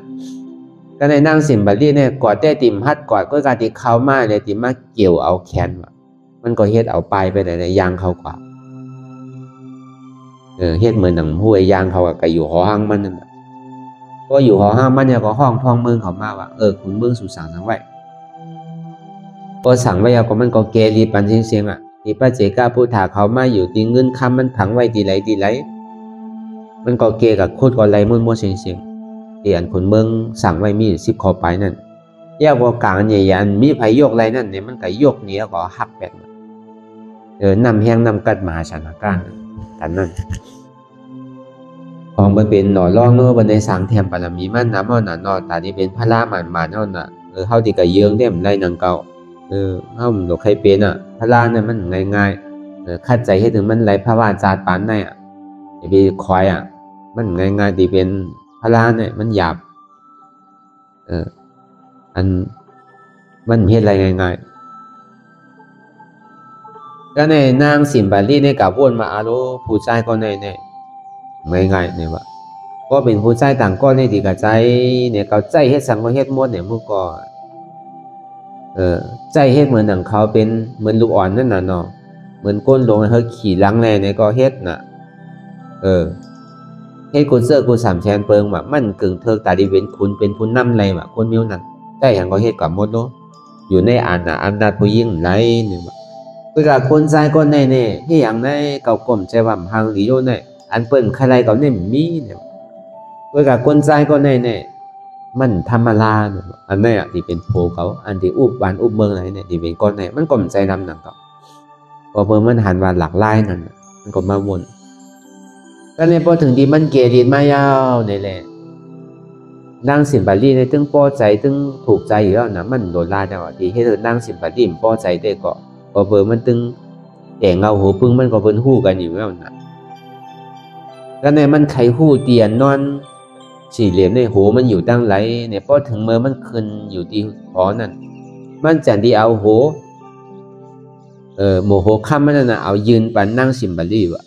ก็ในนั่งซิมบัลลี่เนี่ยกอดได้ติ่มฮัดกอดก้อยการที่เข้ามาเลยติมาเกี่ยวเอาแขนมันก็เฮ็ดเอาปลายไปได้ยางเข้ากว่าเฮ็ดเหมือนหนังห้วยยางเขาก็อยู่หอห้างมันนั่นแหละก็อยู่หอห้างมันเนี่ยก็ห้องพองเมืองเขามาว่าขุนเมืองสุสานสังไว้ก็สั่งไว้ก็มันก็เกลีปันเสียงที่ป้าเจก้าพูดถาเขามาอยู่ตีเงินคำมันผังไว้ดีไหลมันก็เกกับคุดก็ไหลมุ่นเสียงเตียนขุนเมืองสั่งไว้มี10 ข้อไปนั่นแยกว่ากลางใหญ่ๆมีไผโยกไรนั่นเนี่ยมันก็โยกเหนียวก็หักแปดนำแห้งนำกัดมหาชนะก้านกันนั่นของมันเป็นหน่อล่องบันไดสังแถมปรมีมันน้ำเอาหน่ะนอตาที่เป็นพระราหมันเอาน่ะเฮาที่ก็เยืองได้มันได้นางเก่าเฮามันบ่ใครเป็นพระราเนี่ยมันง่ายๆคัดใจเฮ็ดถึงมันไหลพระวาจาปานได้จะไปคอยมันง่ายๆที่เป็นพระราเนี่ยมันหยาบอันมันเฮ็ดอะไรง่ายๆก็ในนางสิมบาลีในกับวนมาอาโลผู้ชายก็ในง่ายๆเนี่ยว่าก็เป็นผู้ชายต่างก็ในดีกับใจเนี่ยเขาใจเฮ็ดสังก็เฮ็ดหมดเนี่ยมึงก็ ใจเฮ็ดเหมือนหนังเขาเป็นเหมือนลูกอ่อนนั่นน่ะเนาะเหมือนก้นลงเฮาขี่หลังแลเนี่ยก็เฮ็ดน่ะเฮ็ดกูเสื้อกูสามแสนเปิงว่ามันกึ่งเทิกตาดีเว้นคุณเป็นผู้นำไรว่าคนมีนั่นใจหยังก็เฮ็ดกับหมดเนาะอยู่ในอำนาจผู้ยิ่งไหลนี่ว่าคือกับคนใจคนแน่ๆที่อย่างในเก่ากลมใจว่าหังหลีโยเนี่ยอันเปิ้นใครก็เนี่ยมีเนี่ยคือกับคนใจก็แน่ๆมันธรรมดาเนี่ยอันนี้อ่ะที่เป็นโพเขาอันที่อุบบ้านอุบเมืองอะไรเนี่ยที่เป็นก้อนเนี่ยมันกลมใจนำหนังก็พอเพิ่นมันหันว่าหลากหลายนั่นมันก็มาวนก็เลยพอถึงที่มันเกลียดมายาวนี่แหละนางสิมบาลีในตึงพอใจตึงถูกใจอยู่แล้วนะมันโดนลาจังหวะที่ให้เธอนางสิมบาลีพอใจได้ก็เบิ่มันตึงแต่เงาหูปึ้งมันก็เบิ่นฮู้กันอยู่แล้วนะก็ในมันไขฮู้เตียนนอนสี่เหลี่ยมในหูมันอยู่ตั้งไหลเนี่ยพอถึงเมื่อมันขึ้นอยู่ที่หอนั่นมันจันที่เอาโหโมโหค่ำมันน่ะเอายืนปันนางสิมบาลีวะ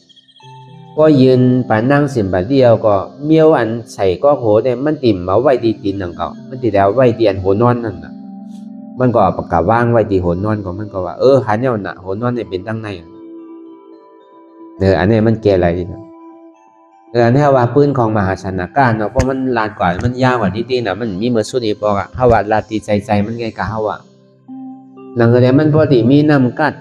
ก็ยืนปานนั่งสิมบาเดียวก็เมียวอันใส่ก็โหเนี่ยมันติ่มมาไว้ดีตีนนั่งเก่ามันติแล้วไว้ดีอันโหนอนนั่นน่ะมันก็ประกาศว่างไว้ดีโหนอนก็มันก็ว่าหันเนี่ยน่ะโหนอนเนี่ยเป็นตั้งในอันนี้มันเกอะไรนะอันนี้ว่าปืนของมหาชนการเนาะเพราะมันลาดกว่ามันยาวกว่านิดๆนะมันมีเมื่อสุดอีปอกอะเฮาว่าลาตีใจมันไงกะเฮาว่าหนังเนี่ยมันปกติมีน้ำกัด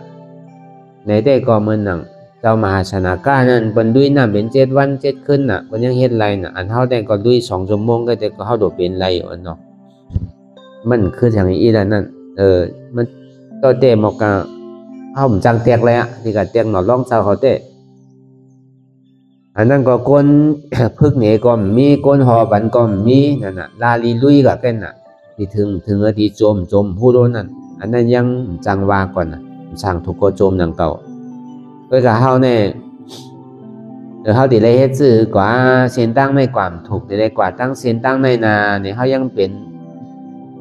ในได้ก็เหมือนหนังเจ้ามหาชนการนั่นเป็นด้วยน้ำเป็น7 วัน 7 คืนน่ะมันยังเฮ็ดไรน่ะอันเฮาได้ก็ด้วย2 ชั่วโมงก็แต่ก็เฮาโดดเป็นไรอยู่อันเนาะมันคืออย่างอีแล้วนั่นมันต่อเตะหมอกกะเฮาจังแตกเลยอ่ะที่ก็แตกหนอร้องเจ้าเขาเตะอันนั้นก็ก้นพึกเหนก็มีก้นหอบันก็มีนั่นน่ะลาลีลุยก็กันน่ะที่ถึงที่โจมผู้โดนนั่นอันนั้นยังจังว่าก่อนน่ะสั่งถูกก็โจมดังเก่าก็กับเฮาเนี่ยเฮาติเลยเฮ็ดซื่อกว่าเส้นตั้งไม่กว่าถูกติเลยกว่าตั้งเส้นตั้งในนาเนี่ยเฮายังเป็น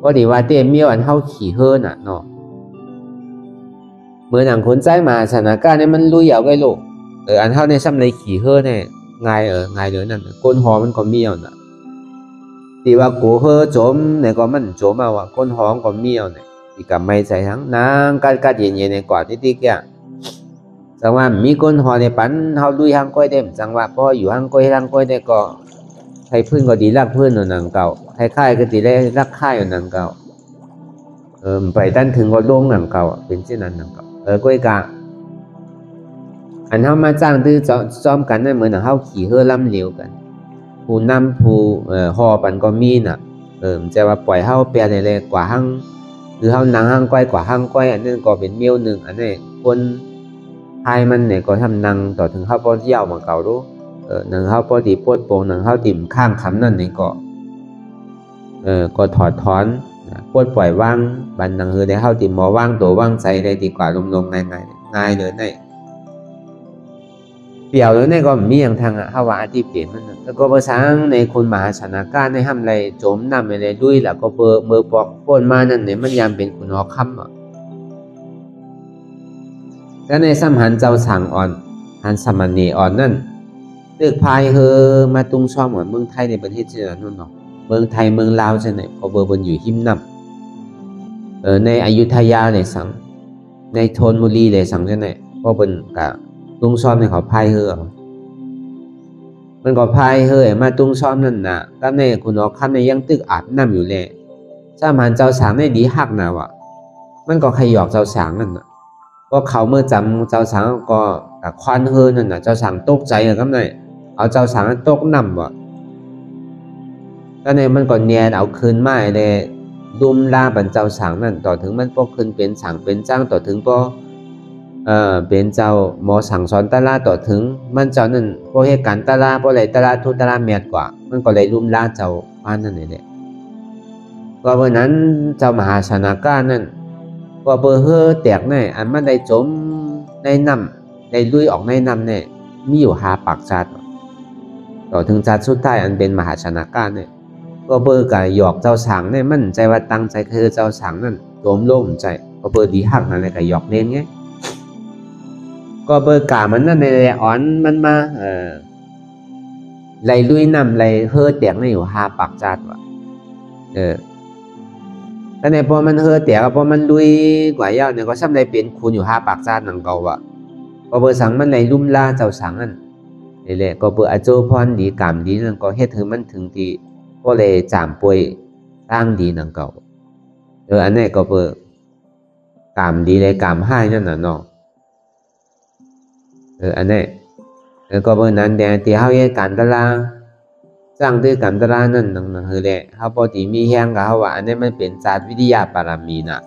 ก็ดีว่าเต้เมียวอันเฮาขี่เฮิรน่ะเนาะเมื่อหนังคนใจมาสถานการณ์เนี่ยมันลุยเอาไว้ลูกอันเฮาเนี่ยซ้ำเลยขี่เฮิรเนี่ยง่ายง่ายเลยนั่นก้นหอมันก็เมียวน่ะที่ว่ากูเฮิรจมเนี่ยก็มันจมเอาว่าก้นหอมก็เมียวเนี่ยที่กับไม่ใจทั้งนางกัดเย็นๆในกว่าติ๊กๆอ่ะจังว่ามีคนหอในปันเฮาลุยห้างก้อยได้จังว่าพออยู่ห้างก้อยได้ก็ใครพื้นก็ดีรักพื้นหนังเก่าใครค่ายก็ดีได้รักค่ายหนังเก่าไปตั้นถึงก็ลงหนังเก่าเป็นเช่นนั้นหนังเก่าก้อยกะอันเฮามาจ้างตื้อซ้อมกันนั่นเหมือนเฮาขี่เฮือล่ำเหลวกันผู้นำผู้หอปันก็มีน่ะจะว่าปล่อยเฮาเปียได้เลยกว่าห้างหรือเฮานั่งห้างก้อยกว่าห้างก้อยอันนั้นก็เป็นเมียวนึงอันนี้คนไทยมันเนี่ยก็ทำนังต่อถึงข้าวปอดยาวมาเก่ารู้หนังข้าวปอดีปวดโป่งหนังข้าวติ่มข้างคำนั่นนี่ก็ถอดถอนปวดปล่อยว่างบันหนังได้ข้าวติ่มหมอว่างตัวว่างใจได้ดีกว่าลมๆง่ายเลยเนี่ยเปลี่ยวเลยเนี่ยก็มีอย่างทางข้าวว่าอาทิตย์เปลี่ยนมันแล้วก็ภาษาในคนมหาชนการในห้ามไรโจมนำอะไรด้วยแล้วก็เบอร์ปอกป้นมานั่นเนี่ยมันยามเป็นคุณหอคำแล้วในสัมหันเจ้าสั่งอ่อนหันสมณีอ่อนนั่นตึกพายเฮอมาตุงช่อมเหมือนเมืองไทยในประเทศเจริญนู่นเนาะเมืองไทยเมืองลาวใช่ไหมพอเบอร์บนอยู่หิมนับในอยุธยาเลยสั่งในธนบุรีเลยสั่งใช่ไหมพอบนกับตุงช่อมในเขาพายเฮอมันก็พายเฮอมาตุงช่อมนั่นน่ะก็ในคุณออกคำในยังตึกอาบน้ำอยู่เลยสัมหันเจ้าสั่งในดีหักนะวะมันก็ขยอกเจ้าสั่งนั่นน่ะก็เขาเมื่อจำเจ้าสังก็ควันเฮือนั่นน่ะเจ้าสังตกใจกับไหนเอาเจ้าสังตกนำวะก็เนี่ยมันก็เนียนเอาคืนมาเลยดุมลาบันเจ้าสังนั่นต่อถึงมันพอคืนเป็นสังเป็นจ้างต่อถึงพอเป็นเจ้าหมอสั่งสอนตะลาต่อถึงมันเจ้านั่นพอเหตุการณ์ตะลาพอไหลตะลาทุตะลาเมียดกว่ามันก็เลยดุมลาเจ้าพานนั่นเลยก็เพราะนั้นเจ้ามหาชนการนั่นก็เบอร์เฮอแตกแน่อันมันได้จมในน้ำได้ลุยออกในน้ำเนี่ยมีอยู่5 ปากจัดต่อถึงจัดสุดท้ายอันเป็นมหาชนการเนี่ยก็เบอร์กับหยอกเจ้าสังเนี่ยมันใจว่าตั้งใจคือเจ้าสังนั่นโจมโล่งใจก็เบอร์ดีหักนั่นเลยกับหยอกเน้นไงก็เบอร์กามันนั่นในอ่อนมันมาไหลลุยน้ำไหลเฮอแตกในอยู่5 ปากจัดว่ะ แต่ในพอมันแต่ก็พอมันลุยกว่าเย้าเนี่ยก็ซ้ำได้เป็นคุณอยู่5 ปากซาดหนังเก่าว่ะก็เบอร์สังมันในลุ่มล่าเจ้าสังนั่นนี่แหละก็เบอร์อาโจพรดีกรรมดีนั่นก็เฮ็ดให้มันถึงที่ก็เลยจามป่วยตั้งดีหนังเก่าอันนี้ก็เบอร์กรรมดีเลยกรรมให้นั่นน่ะเนาะอันนี้ก็เบอร์นั้นแต่ที่เฮาเฮ็ดการตลาดสร้างด้วยการตลาดนั่นนั่นคือแหละเฮาบ่ที่มีแฮงก็เฮาว่าอันนี้มันเป็นศาสตร์วิทยาบารมีน่ะ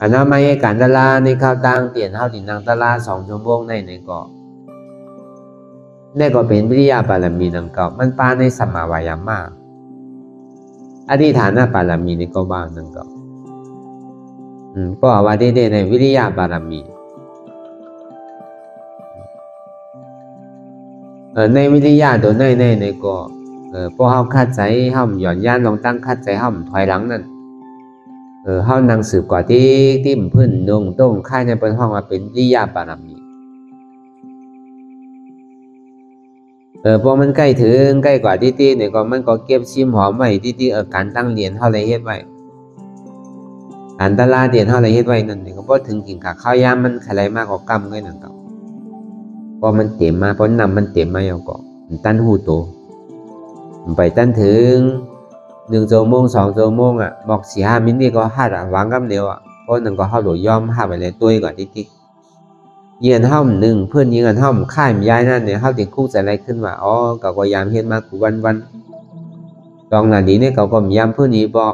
อันนั้นมาให้การตลาดในข้าวตังเตียนเฮาที่นั่งตลาด2 ชั่วโมงในก็นี่ก็เป็นวิทยาบารมีนั่นก็มันปาในสัมมาวายามะอธิฐานบารมีนี่ก็บ้างนั่นก็ก็ว่าได้ในวิทยาบารมีในวิทยาตัวในก็พอเฮาคาดใจเฮาหย่อนย่านลองตั้งคาดใจเฮาถอยหลังนั่นเฮานั่งสืบกว่าที่พื้นนงต้งค่ายในเป็นห้องว่าเป็นวิทยาบารมีพอมันใกล้ถึงใกล้กว่าที่เนี่ยก็มันก็เก็บชิมหอมไว้ที่การตั้งเรียนเฮาเลยเฮ็ดไว้การตลาดเรียนเฮาเลยเฮ็ดไว้นั่นนี่ก็บ่ถึงกินข้าวยามมันขลายมากกว่ากำเลยนั่นก็พอมันเต็มมาพอนำมันเต็มมาแล้วก็มันตั้นหูโตไปตั้นถึง1 ชั่วโมง2 ชั่วโมงอ่ะบอก4-5 มินิก็หาวางกำเดียวอ่ะเพราะนั่นก็เฮาโหลยอมหาไปเลยตัวกว่าที่เยียนเฮา1เพื่อนยิงกันเฮาค่ายย้ายนั่นเนี่ยเฮาติดคุกใส่อะไรขึ้นว่าอ๋อก็พยายามเฮ็ดมากูวันตองน่ะนี้เนี่ยก็พยายามเพื่อนนี้บอก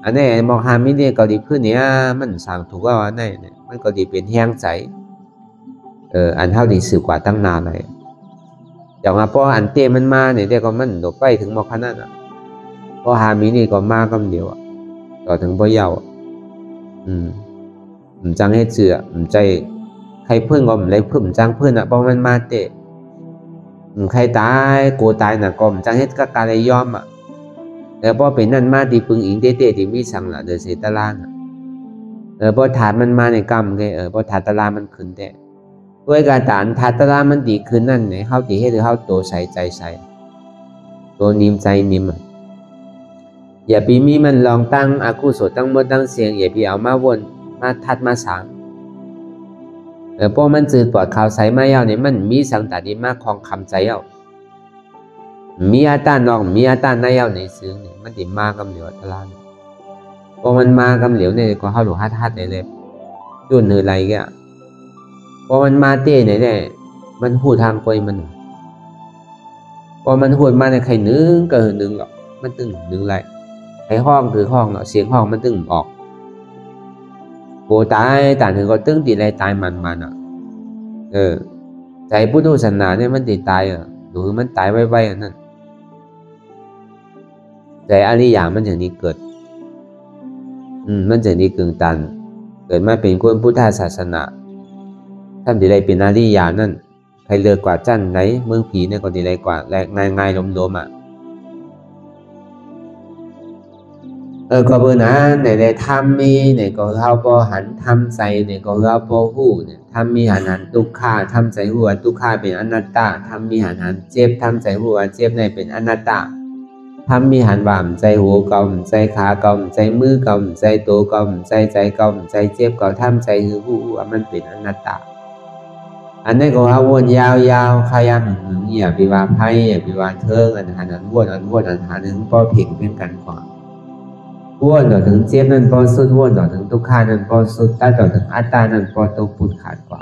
อันนี้บอก5 มินิก็ดีเพื่อนเนี่ยมันสั่งถูกว่าอันนี้เนี่ยมันก็ดีเป็นแฮงใจอันเฮาดีสืบกว่าตั้งนานเลยอย่างว่าพออันเต้มันมาเนี่ยแต่ก็มันดอกไปถึงบ่ขนาดน่ะพอ5 มินิก็มากำเดียวอ่ะต่อถึงบ่ยาวจังเฮ็ดเสือใจใครเพื่อนก็ไม่ได้เพื่อนจังเพื่อนอ่ะเพราะมันมาเตะใครตายกูตายน่ะก็จังเฮ็ดก็การยอมอ่ะแต่พอเป็นนั่นมาที่ปึงอิงเตะที่มีสั่งละเดือเสตลาน่ะพอถาดมันมาในกรรมไงพอถาดตลามันขึ้นแต่ด้วยการฐานถาดตลามันดีขึ้นนั่นเนี่ยเฮาสิเฮ็ดให้เฮาโตใส่ใจใส่ตัวนิ่มใจนิ่มอย่าไปมีมันลองตั้งอากุศลตั้งหมดตั้งเสียงอย่าไปเอามาวนมาทัดมาสางพอมันจืดปอดข่าวใสมาเย้าเนี่ยมันมีสังตาดีมากของคำใจเย้ามีอาตานองมีอาตานในเย้าในซึ้งเนี่ยมันติมากำเหลียวตลาดพอมันมากำเหลียวเนี่ยก็เข้าหลูฮัดเลยดุนหือไรแกพอมันมาเต้เนี่ยมันหูทางกวยมันพอมันหูมาในใครนึงก็นึงหรอกมันตึงนึงไรใครห้องคือห้องเนาะเสียงห้องมันตึงออกโกตายแต่ถึงก็ตึงตีไรตายมันอ่ะใจพุทธศาสนาเนี่ยมันติดตายอ่ะหรือมันตายไวๆนั่นใจอริยมันอย่างนี้เกิดมันอย่างนี้กึ่งตันเกิดมาเป็นคนพุทธศาสนาท่านตีไรเป็นอริยนั่นใครเลือกกว่าจันไหนเมืองผีเนี่ยก็ตีไรกว่าแรงง่ายล้มอ่ะก็เบอร์นั้นในทำมีเนี่ยก็เราพอหันทำใจเนี่ยก็เราพอหูเนี่ยทำมีหันทุกข้าทำใจหัวทุกข้าเป็นอนัตตาทำมีหันเจ็บทำใจหัวเจ็บในเป็นอนัตตาทำมีหันบ่ามใจหัวกลมใจขากลมใจมือกลมใจตัวกลมใจกลมใจเจ็บก็ทำใจคือหูมันเป็นอนัตตาอันนี้ก็เราวนยาวขยันอย่าไปว่าไพ่อย่าไปว่าเทิงอันวนอันนึงก็เพ่งเป็นกันกว่าวนต่อถึงเจ็บนั่นพอสุดวนต่อถึงทุกขานั่นพอสุดตาต่อถึงอัตตานั่นพอต้องพูดขาดกว่า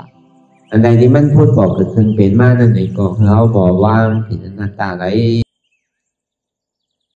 อันใดที่มันพูดบอกเกิดขึ้นเป็นมากนั่นเองก็เขาบอกว่าผิดอนัตตาไร